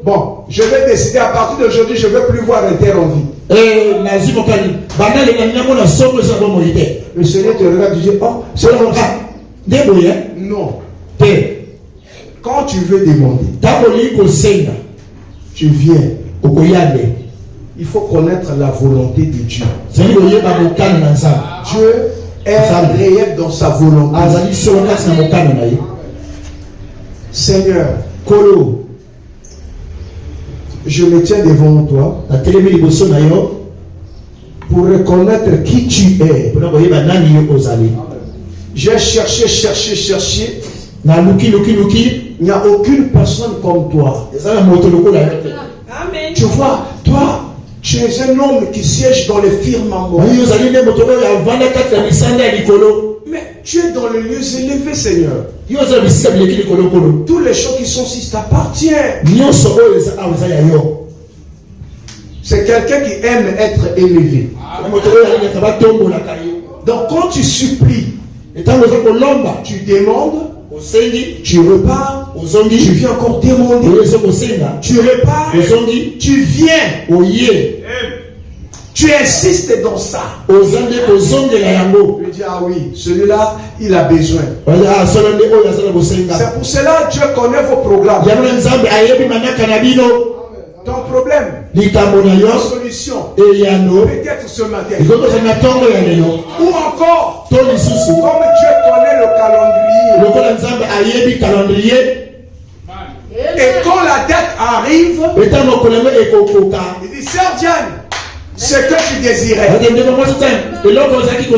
bon, je vais décider à partir d'aujourd'hui, je ne veux plus voir un terre en vie. Le Seigneur te regarde et dit, oh, c'est comme ça. Non. Quand tu veux demander, tu viens. Il faut connaître la volonté de Dieu. Dieu est réel dans sa volonté. Seigneur, je me tiens devant toi pour reconnaître qui tu es. J'ai cherché. Il n'y a aucune personne comme toi. Amen. Tu vois, toi, tu es un homme qui siège dans le firmament. Mais tu es dans le lieu élevé, Seigneur. Tous les choses qui sont ici t'appartiennent. C'est quelqu'un qui aime être élevé. Donc quand tu supplies, tu demandes, tu repars, tu viens encore demander, tu repars, tu viens, tu insistes dans ça. Je dis, ah oui, celui-là, il a besoin. C'est pour cela que Dieu connaît vos programmes. Ton problème, ton solution, peut-être ce matin. Ou encore, comme Dieu connaît le calendrier. Et quand la date arrive, il dit, Sœur Diane, ce que tu désirais,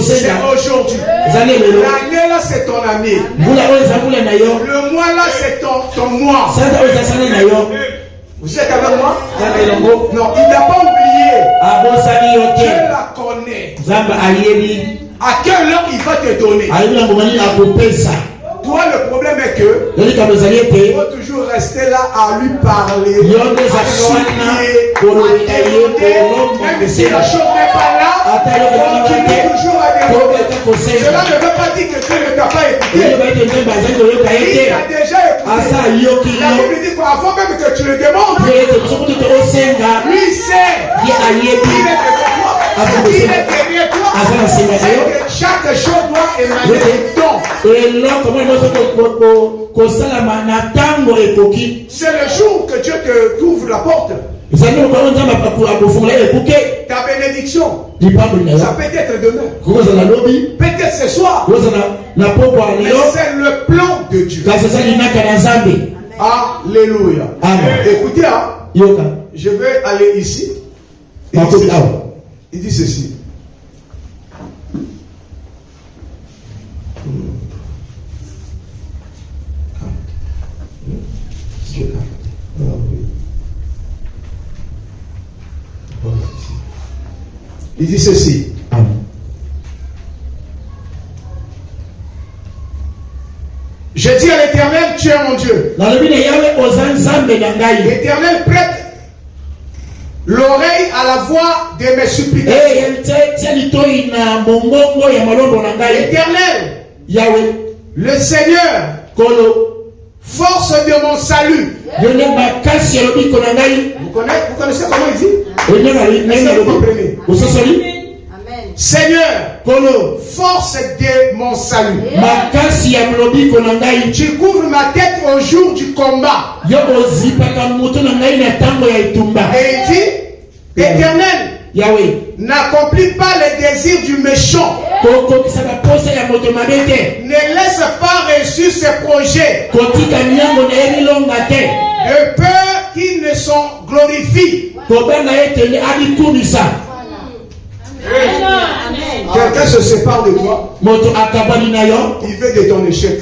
c'est aujourd'hui. L'année là, c'est ton année. Le mois là, c'est ton mois. Vous êtes avec moi? Non, il n'a pas oublié. Dieu la connaît. À quelle heure il va te donner? Toi, le problème est que il faut toujours rester là à lui parler, à supplier, même si la chose n'est pas là, continue toujours à demander. Cela ne veut pas dire que Dieu ne t'a pas écouté. Il a déjà écouté. La Bible dit qu'avant même que tu le demandes, lui sait. Il est derrière toi. Chaque chose doit émaner du don. C'est le jour que Dieu te ouvre la porte. Ta bénédiction, ça peut être demain, peut-être ce soir, mais c'est le plan de Dieu. Alléluia. Écoutez, je vais aller ici. Il dit ceci. Il dit ceci. Je dis à l'Éternel, tu es mon Dieu. L'Éternel prête l'oreille à la voix de mes supplications. L'Éternel, le Seigneur, force de mon salut. Vous connaissez comment il dit? Seigneur, force de mon salut. Tu couvres ma tête au jour du combat. Et il dit, Éternel, n'accomplis pas les désirs du méchant. Ne laisse pas réussir ses projets. De peur qu'il ne son glorifie. Quelqu'un se sépare de toi. Il veut de ton échec.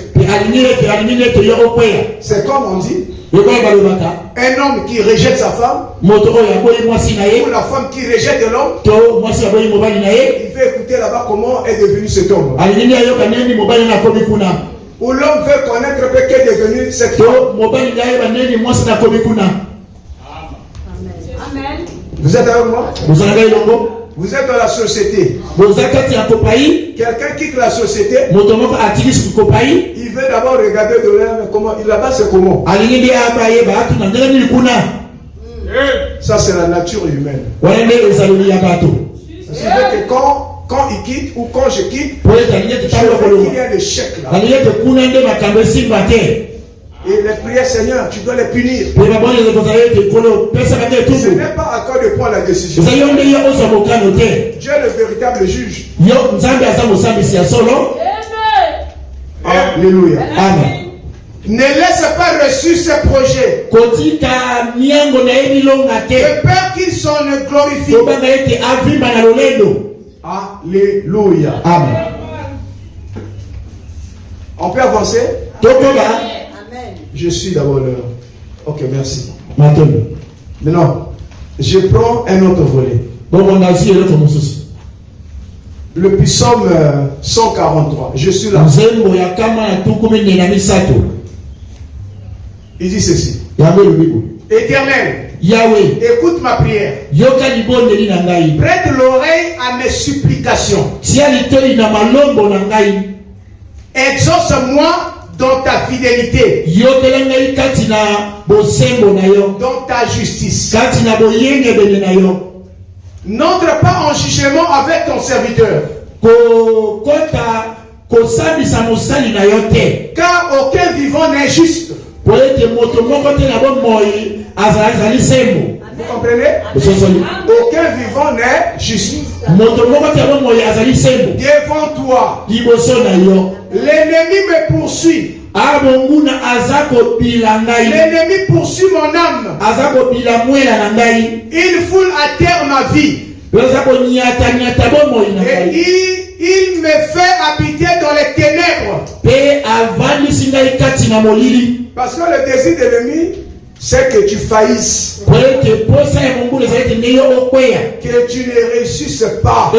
C'est comme on dit. Un homme qui rejette sa femme, ou la femme qui rejette l'homme, il veut écouter là-bas comment est devenu cet homme. Ou l'homme veut connaître qu'est devenu cette femme. Vous êtes avec moi? Vous êtes dans la société. Quelqu'un quitte la société. Il veut d'abord regarder de l'air, mais comment là-bas c'est comment? Ça c'est la nature humaine. C'est-à-dire que quand il quitte ou quand je quitte, je veux qu'il y ait des chèques là. Et les prières, Seigneur, tu dois les punir. Ce n'est pas à quoi de prendre la décision. Dieu est le véritable juge. Alléluia. Amen. Ne laisse pas reçu ces projets. De peur qu'ils sont glorifiés. Alléluia. Amen. On peut avancer? Je suis d'abord l'heure. Ok, merci. Maintenant, je prends un autre volet. Le psaume 143. Je suis là. Il dit ceci. Éternel, Yahweh, écoute ma prière. Prête l'oreille à mes supplications. Exauce-moi dans ta fidélité, dans ta justice. N'entre pas en jugement avec ton serviteur, car aucun vivant n'est juste. Vous comprenez? Aucun vivant n'est juste. Devant toi, l'ennemi me poursuit. L'ennemi poursuit mon âme. Il foule à terre ma vie. Et il me fait habiter dans les ténèbres. Parce que le désir de l'ennemi, c'est que tu faillisses. Que tu ne réussisses pas.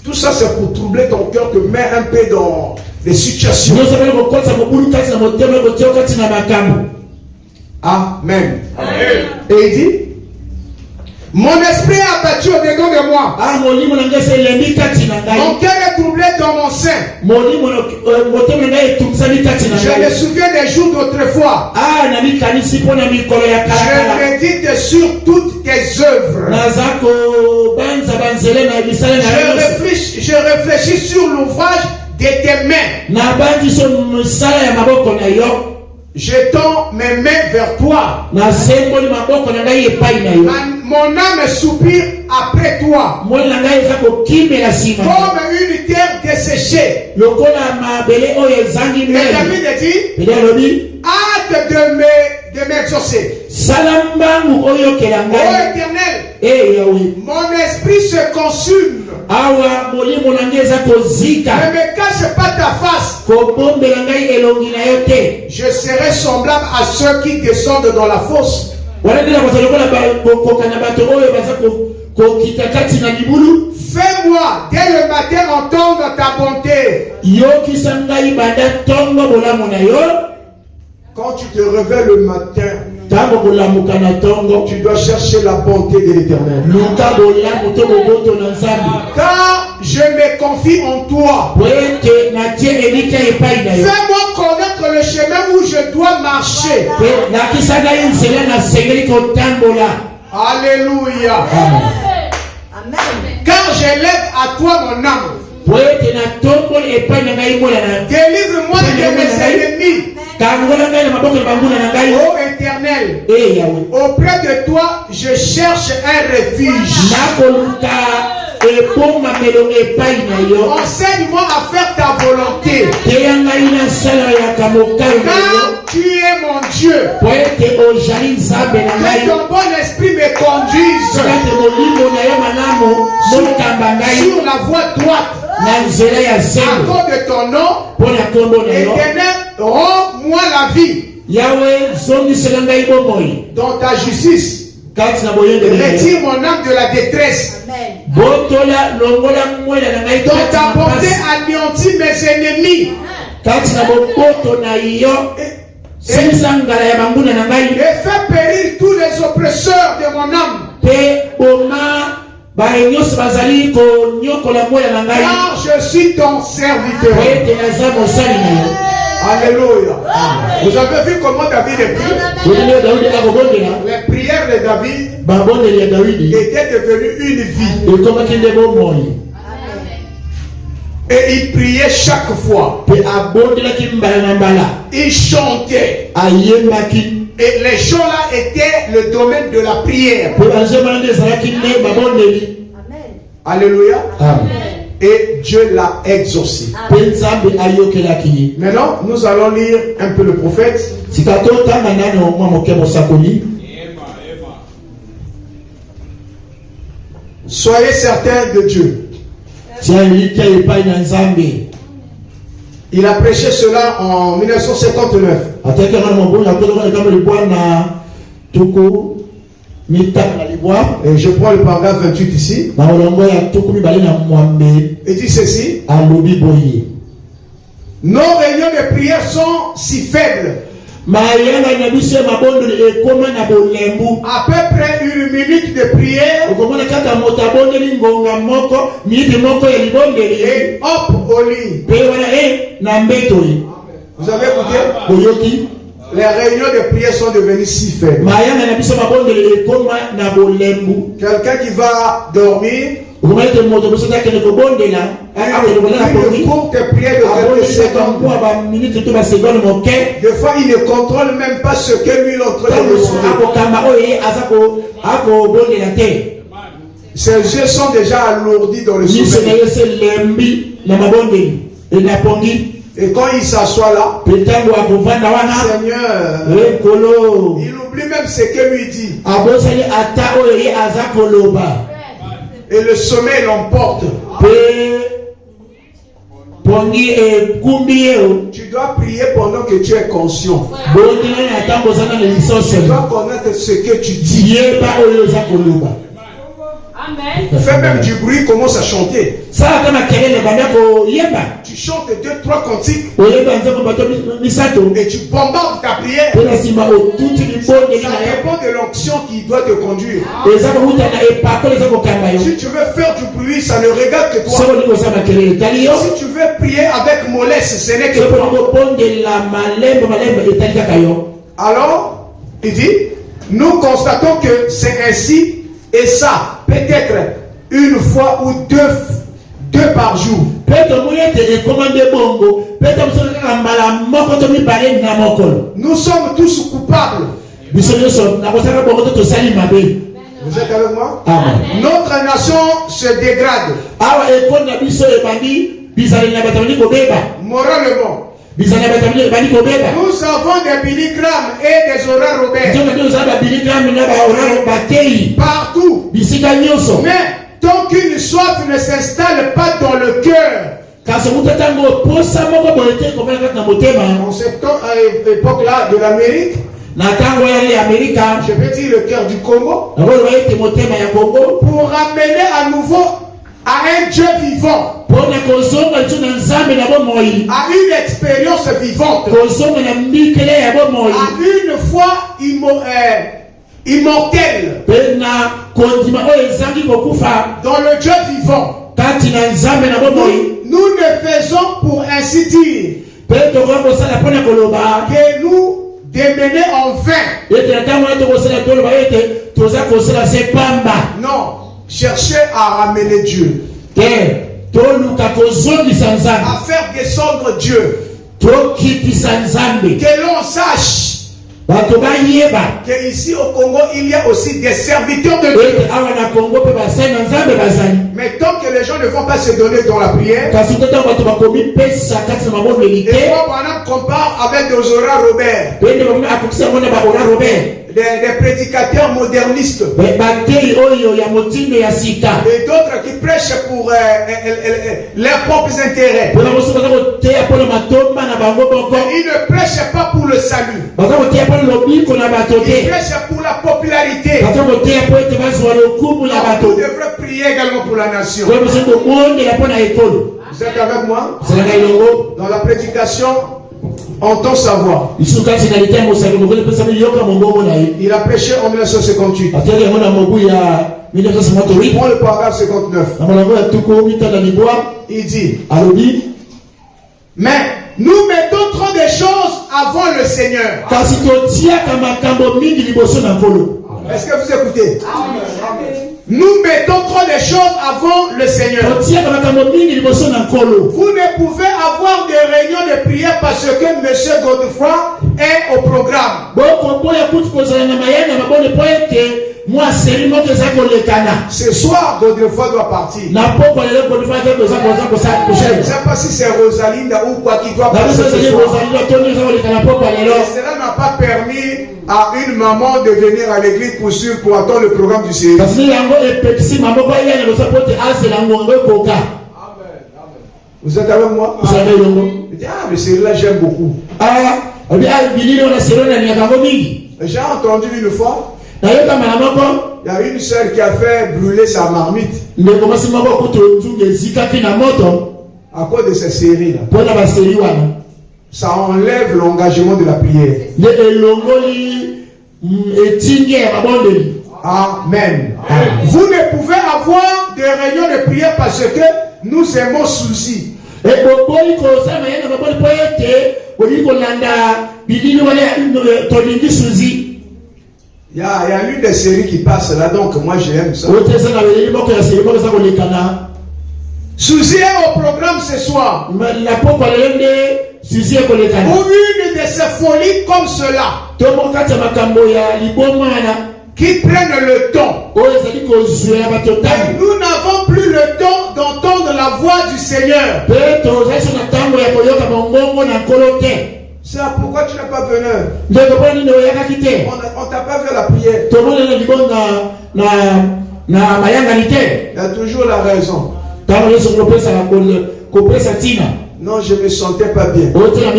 Tout ça c'est pour troubler ton cœur, te mettre un peu dans des situations. Amen. Et il dit, mon esprit est abattu au-dedans de moi. Mon cœur est troublé dans mon sein. Je me souviens des jours d'autrefois. Je médite sur toutes tes œuvres. Je réfléchis sur l'ouvrage de tes mains. Je tends mes mains vers toi. Mon âme soupire après toi. Comme une terre desséchée. Et David dit, hâte de m'exaucer. Oh Éternel, mon esprit se consume. Ne me cache pas ta face. Je serai semblable à ceux qui descendent dans la fosse. Fais-moi dès le matin entendre ta bonté. Quand tu te réveilles le matin, tu dois chercher la bonté de l'Éternel. Car je me confie en toi. Fais-moi connaître le chemin où je dois marcher. Alléluia. Amen. Car j'élève à toi mon âme. Délivre-moi de mes ennemis. Oh Éternel, auprès de toi, je cherche un refuge. Enseigne-moi à faire ta volonté. Quand tu es mon Dieu, que ton bon esprit me conduise sur la voie droite. À cause de ton nom, Éternel, rends-moi la vie. Dans ta justice, retire mon âme de la détresse. Dans ta bonté, anéantis mes ennemis. Et fais périr tous les oppresseurs de mon âme. Car je suis ton serviteur. Alléluia. Vous avez vu comment David est pris? Les prières de David étaient devenues une vie. Et il priait chaque fois. Il chantait. Et les chants là étaient le domaine de la prière. Alléluia. Amen. Et Dieu l'a exaucé. Maintenant, nous allons lire un peu le prophète. Soyez certains de Dieu. Il a prêché cela en 1959. Et je prends le paragraphe 28 ici. Il dit ceci. Nos réunions de prière sont si faibles. À peu près une minute de prière. Et hop au lit. Vous avez écouté? Les réunions de prière sont devenues si faibles. Quelqu'un qui va dormir, une courte prière de quelques secondes. Des fois, il ne contrôle même pas ce que lui l'autre fait. Ses yeux sont déjà alourdis dans le sommeil. Et quand il s'assoit là, Seigneur, il oublie même ce que lui dit. Et le sommeil l'emporte. Tu dois prier pendant que tu es conscient. Tu dois connaître ce que tu dis. Amen. Fais même du bruit, commence à chanter. Tu chantes 2-3 cantiques et tu bombardes ta prière. Ça dépend de l'onction qui doit te conduire. Si tu veux faire du bruit, ça ne regarde que toi. Si tu veux prier avec mollesse, ce n'est que toi. Alors, il dit, nous constatons que c'est ainsi. Et ça, peut-être une fois ou deux par jour. Nous sommes tous coupables. Vous êtes avec moi? Amen. Notre nation se dégrade. Moralement. Nous avons des Billy Graham et des Oral Robert partout. Mais tant qu'une soif ne s'installe pas dans le cœur, en cette époque-là de l'Amérique, je peux dire le cœur du Congo, pour ramener à nouveau à un Dieu vivant, à une expérience vivante, à une foi immortelle dans le Dieu vivant. Nous ne faisons pour ainsi dire que nous démener en vain. Non, cherchez à ramener Dieu, à faire descendre Dieu, que l'on sache Que ici au Congo, il y a aussi des serviteurs de Dieu. Mais tant que les gens ne vont pas se donner dans la prière, et moi, Branham compare avec Ozora Robert, des prédicateurs modernistes, et d'autres qui prêchent pour leurs propres intérêts. Ils ne prêchent pas pour le salut. Ils prêchent pour la popularité. On devrait prier également pour la nation. Vous êtes avec moi? Dans la prédication, entend sa voix. Il a prêché en 1958. Prends le paragraphe 59. Il dit, mais nous mettons trop de choses avant le Seigneur. Est-ce que vous écoutez? Nous mettons trop de choses avant le Seigneur. Vous ne pouvez avoir des réunions de prière parce que M. Godefroy est au programme. Ce soir, Godefroy doit partir. Je ne sais pas si c'est Rosalinda ou quoi qui doit partir ce soir. Cela n'a pas permis à une maman de venir à l'église pour suivre, pour attendre le programme du Seigneur. Vous êtes avec moi? Ah, mais celui-là j'aime beaucoup. J'ai entendu une fois, il y a une soeur qui a fait brûler sa marmite à cause de ces séries-là. Ça enlève l'engagement de la prière. Amen. Vous ne pouvez avoir des réunions de prière parce que nous aimons souci. Il y a l'une des séries qui passe là, donc moi j'aime ça. Souci est au programme ce soir. Ou une de ces folies comme cela, qui prennent le temps. Et nous n'avons plus le temps d'entendre la voix du Seigneur. C'est pourquoi tu n'es pas venu. On t'a pas vu à la prière. Il y a toujours la raison. Non, je ne me sentais pas bien. Toi-même,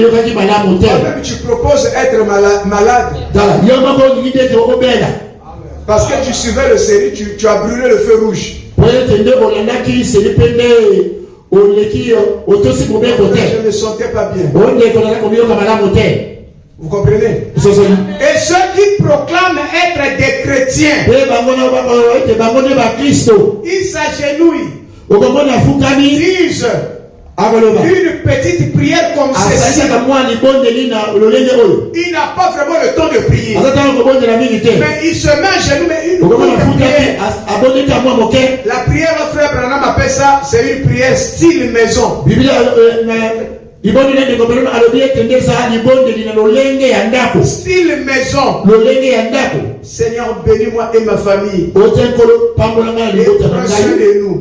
tu proposes être malade. Parce que tu suivais le série, tu as brûlé le feu rouge. Je ne me sentais pas bien. Vous comprenez? Et ceux qui proclament être des chrétiens, ils s'agenouillent, disent une petite prière comme celle-ci. Il n'a pas vraiment le temps de prier, mais il se met à genoux, mais une prière. La prière, frère Branham appelle ça, c'est une prière style maison. Style maison. Seigneur, bénis-moi et ma famille. Et prends soin de nous.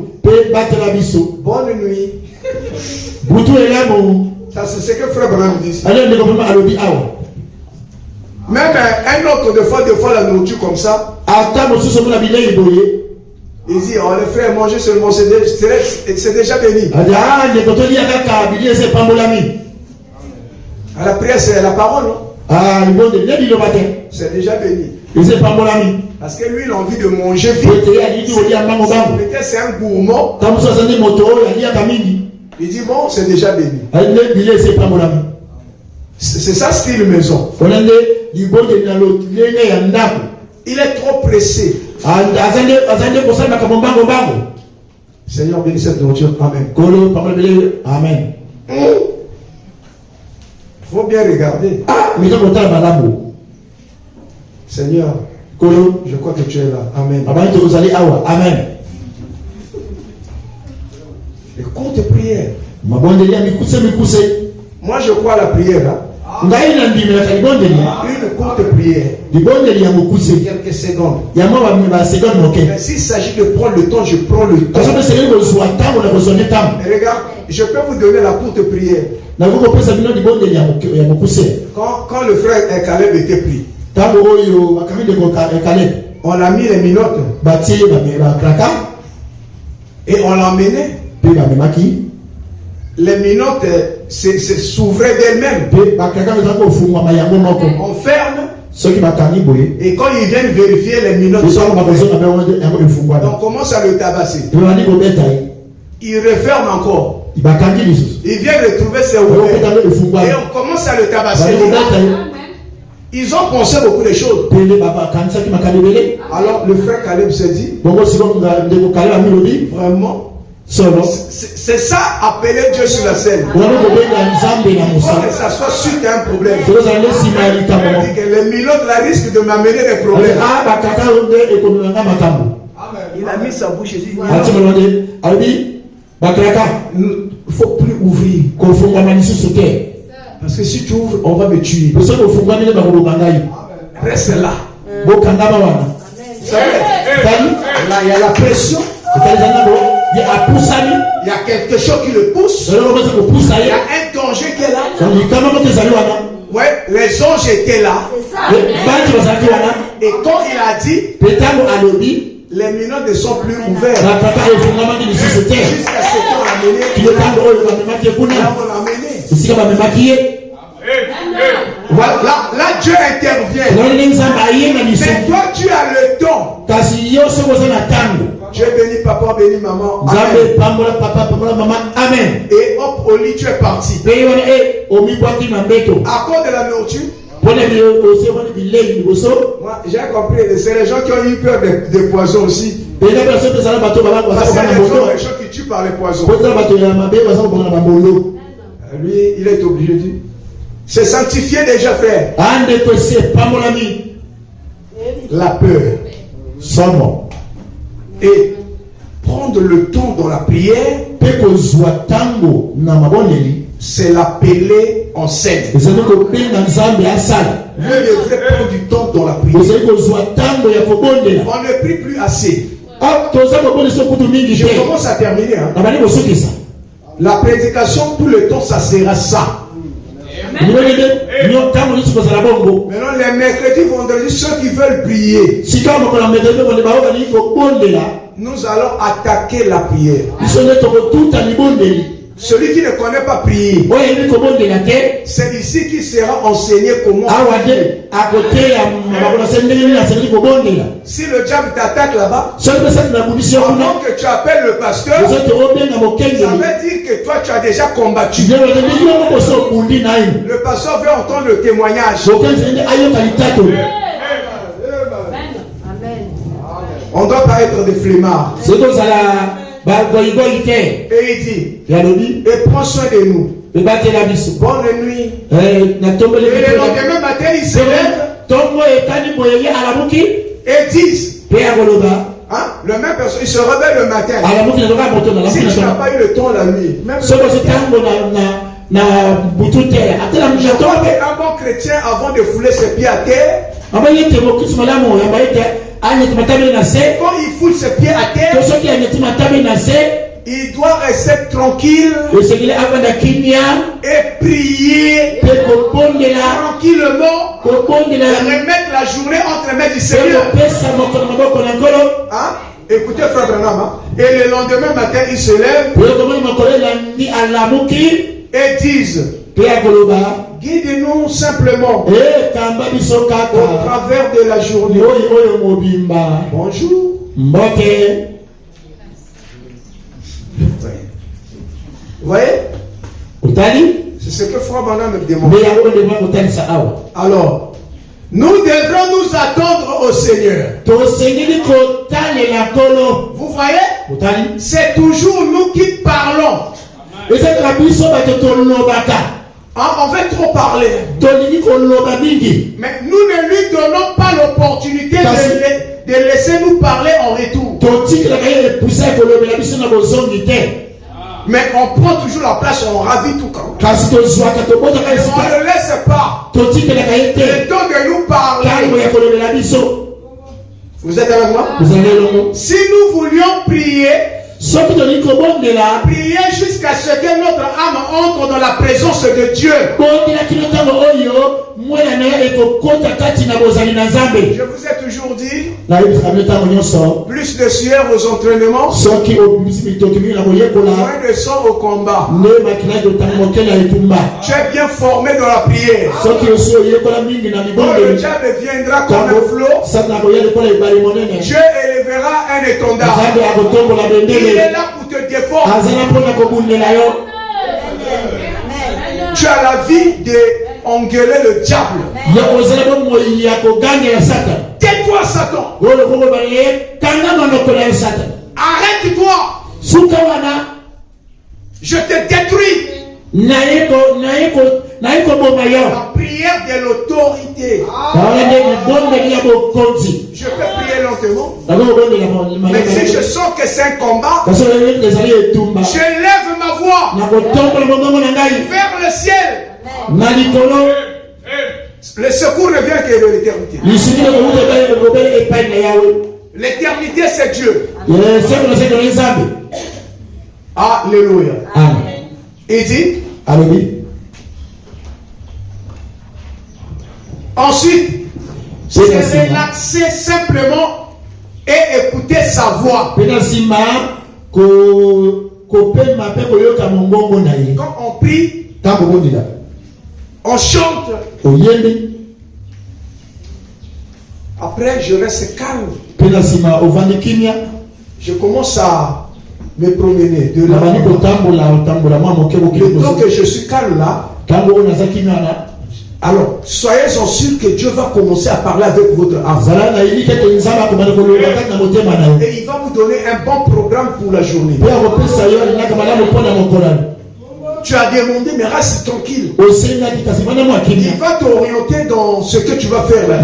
Bonne nuit. Ça c'est ce que frère Branham dit. Même un autre de fois la nourriture comme ça. Il dit, oh les frères, mangez seulement, c'est déjà béni. À la prière, c'est la parole, non? C'est déjà béni. Parce que lui, il a envie de manger vite. Peut-être c'est un gourmand. Il dit, bon, c'est déjà béni. C'est ça, style maison. Il est trop pressé. Seigneur, bénis cette nourriture. Amen. Amen. Il faut bien regarder. Seigneur, je crois que tu es là. Amen. Amen. Les cours de prière. Moi, je crois à la prière. Hein? Une courte prière. Quelques secondes. Mais s'il s'agit de prendre le temps, je prends le temps. Et regarde, je peux vous donner la courte prière. Quand le frère Caleb était pris, on a mis les minottes et on l'a emmené. Les minottes s'ouvraient d'elles-mêmes. On ferme. Et quand ils viennent vérifier les minottes, on commence à le tabasser. Il referme encore. Il vient retrouver ses ouverts. Et on commence à le tabasser. Ils ont pensé beaucoup de choses. Alors le frère Caleb s'est dit, vraiment, c'est ça appeler Dieu sur la scène. Il faut que ça soit sûr qu'il y a un problème. Les minottes là risquent de m'amener des problèmes. Il a mis sa bouche et dit, il ne faut plus ouvrir. Parce que si tu ouvres, on va me tuer. Reste là. Là, il y a la pression. Il y a quelque chose qui le pousse. Il y a un danger qui est là. Ouais, les anges étaient là. Et quand il a dit, les minottes ne sont plus ouvertes. Jusqu'à ce qu'on l'a mené. Voilà, là Dieu intervient. Mais toi tu as le temps. Dieu bénit papa, bénit maman. Amen. Et hop, au lit tu es parti. À cause de la nourriture. Moi j'ai compris, c'est les gens qui ont eu peur des poisons aussi. Parce que les gens qui tuent par les poisons. Lui, il est obligé de dire. C'est sanctifié déjà, frère. La peur. Et prendre le temps dans la prière, c'est l'appeler en scène. Lui devrait prendre du temps dans la prière. On ne prie plus assez. Je commence à terminer. La prédication, tout le temps, ça sera ça. Maintenant, les mercredis, vendredis, ceux qui veulent prier, nous allons attaquer la prière. Celui qui ne connaît pas prier, c'est ici qu'il sera enseigné comment prier. Si le diable t'attaque là-bas, avant que tu appelles le pasteur, ça veut dire que toi tu as déjà combattu. Le pasteur veut entendre le témoignage. On ne doit pas être des flemmards. Et il dit, et prends soin de nous. Bonne nuit. Et le lendemain matin, il se lève et disent, hein? Le même personne, il se réveille le matin. Si tu n'as pas eu le temps la nuit, même un bon chrétien, avant de fouler ses pieds à terre, quand il foule ses pieds à terre, il doit rester tranquille et prier tranquillement et remettre la journée entre les mains du Seigneur. Hein? Écoutez frère Branham, hein? Et le lendemain matin il se lève et disent, guide-nous simplement au travers de la journée. Bonjour. Vous voyez? C'est ce que Frère Branham me demande. Alors, nous devrons nous attendre au Seigneur. Vous voyez? C'est toujours nous qui parlons. On veut trop parler. Mais nous ne lui donnons pas l'opportunité de laisser nous parler en retour. Mais on prend toujours la place, on ravit tout quand. On ne le laisse pas. Le temps de nous parler. Vous êtes avec moi? Si nous voulions prier, prier jusqu'à ce que notre âme entre dans la présence de Dieu. Je vous ai toujours dit, plus de sueur aux entraînements, moins de sang au combat. Tu es bien formé dans la prière. Quand le diable viendra comme un flot, Dieu élèvera un étendard. Il est là pour te défendre. Tu as la vie d'engueuler le diable. Tais-toi, Satan. Arrête-toi. Je te détruis. La prière de l'autorité. Je peux prier lentement. Mais si je sens que c'est un combat, je lève ma voix vers le ciel. Le secours ne vient que de l'éternité. L'éternité, c'est Dieu. Alléluia. Il dit, ensuite, se relaxer simplement et écouter sa voix. Quand on prie, on chante. Après, je reste calme. Je commence à me promener de là. Le temps que je suis calme là, alors soyez-en sûrs que Dieu va commencer à parler avec votre âme. Et il va vous donner un bon programme pour la journée. Tu as demandé, mais reste tranquille. Il va t'orienter dans ce que tu vas faire là.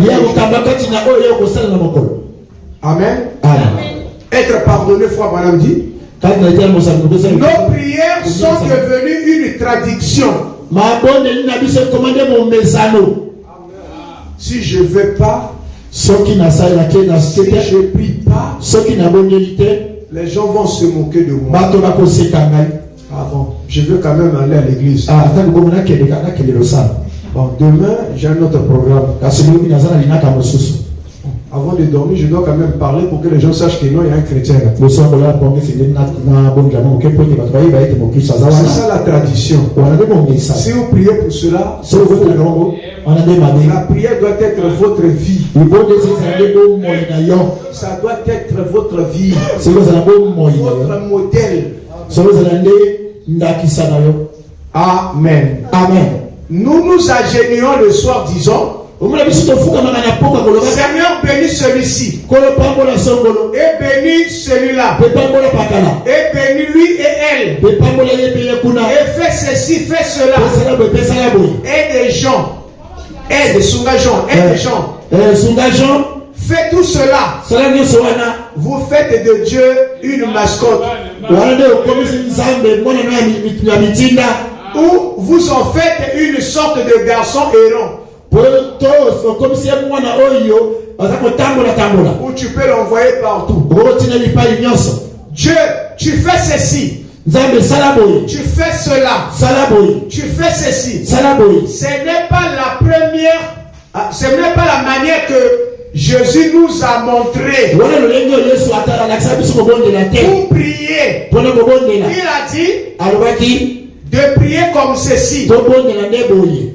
Amen. Être pardonné, foi, madame dit. Nos prières sont devenues une traduction. Si je ne vais pas, si je ne prie pas, les gens vont se moquer de moi. Ah bon, je veux quand même aller à l'église. Bon, demain, j'ai un autre programme. Avant de dormir, je dois quand même parler pour que les gens sachent que non, il y a un chrétien là. C'est ça la tradition. Si vous priez pour cela, la prière doit être votre vie. Ça doit être votre vie. Votre modèle. Amen. Amen. Nous nous agenouillons le soir, disons, Seigneur, bénis celui-ci. Et bénis celui-là. Et bénis lui et elle. Et fais ceci, fais cela. Et des gens. Aide, Sungajon. Aide des gens. Fais tout cela. Vous faites de Dieu une mascotte. Ou vous en faites une sorte de garçon errant. Ou tu peux l'envoyer partout. Dieu, tu fais ceci. Tu fais cela. Tu fais ceci. Ce n'est pas la première. Ce n'est pas la manière que Jésus nous a montré. Pour prier. Il a dit de prier comme ceci.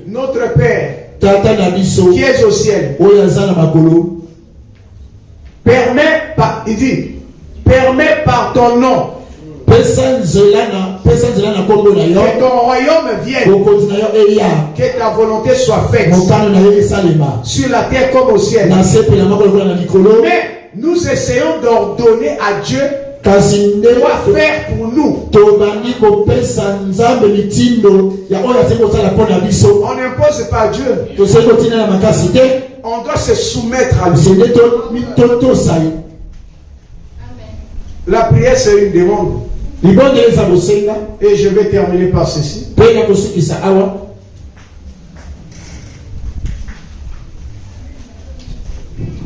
Notre Père qui est au ciel, il dit, permets par ton nom que ton royaume vienne, que ta volonté soit faite sur la terre comme au ciel. Mais nous essayons d'ordonner à Dieu doit faire pour nous. On n'impose pas à Dieu. On doit se soumettre à lui. La prière, c'est une demande. Et je vais terminer par ceci.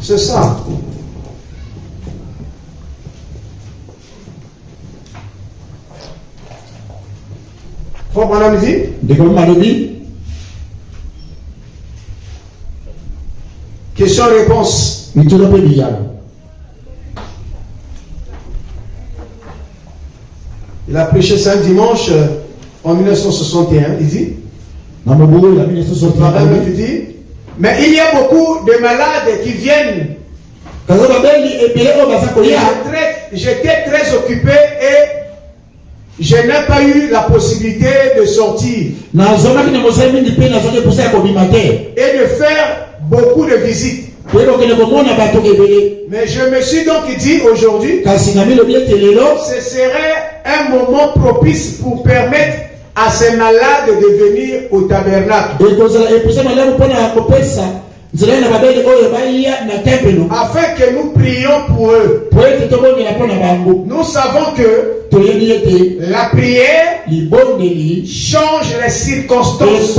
C'est ça. Frère Branham dit. Question-réponse. Il a prêché ça un dimanche en 1961. Il dit. Il dit. Mais il y a beaucoup de malades qui viennent. J'étais très occupé et je n'ai pas eu la possibilité de sortir et de faire beaucoup de visites. Mais je me suis donc dit aujourd'hui, ce serait un moment propice pour permettre à ces malades de venir au tabernacle. Afin que nous prions pour eux. Nous savons que la prière change les circonstances.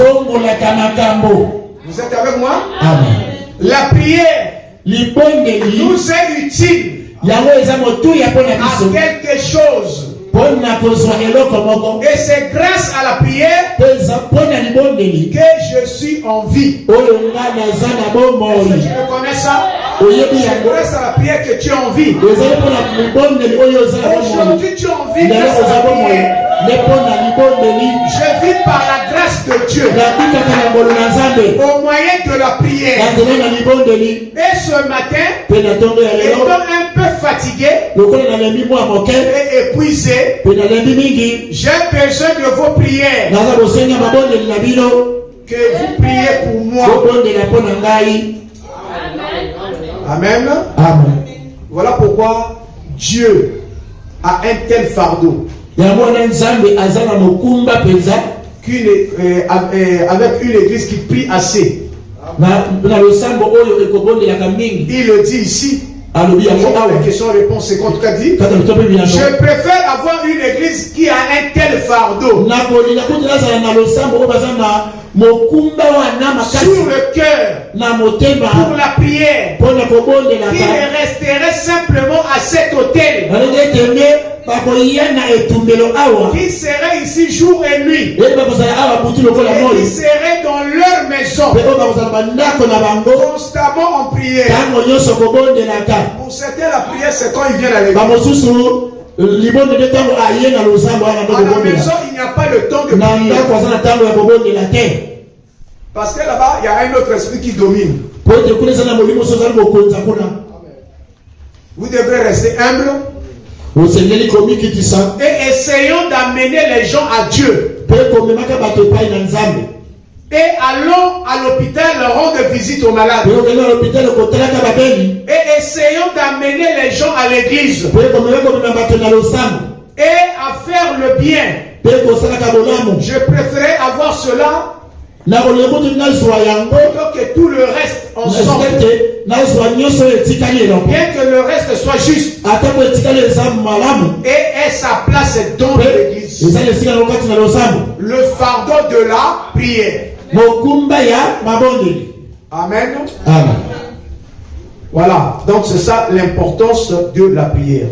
Vous êtes avec moi? Amen. La prière nous est utile à quelque chose. Et c'est grâce à la prière que je suis en vie. Est-ce que tu reconnais ça? C'est grâce à la prière que tu es en vie. Aujourd'hui tu es en vie grâce à la prière. Je vis par la grâce de Dieu au moyen de la prière. Et ce matin, étant un peu fatigué et épuisé, j'ai besoin de vos prières. Que vous priez pour moi. Amen. Amen. Voilà pourquoi Dieu a un tel fardeau. Avec une église qui prie assez. Il le dit ici. La question-réponse, c'est quand tu as dit. Je préfère avoir une église qui a un tel fardeau sur le cœur pour la prière, qui resterait simplement à cet hôtel, qui serait ici jour et nuit, et qui serait dans leur maison constamment en prière. Pour certains, la prière, c'est quand ils viennent à l'église. À la maison, il n'y a pas de temps de prière. Parce que là-bas, il y a un autre esprit qui domine. Vous devrez rester humble. Et essayons d'amener les gens à Dieu. Et allons à l'hôpital rendre visite aux malades. Et essayons d'amener les gens à l'église. Et à faire le bien. Je préférais avoir cela plutôt que tout le reste ensemble. Bien que le reste soit juste. Et ait sa place dans l'église. Le fardeau de la prière. Amen. Amen. Voilà, donc c'est ça l'importance de la prière.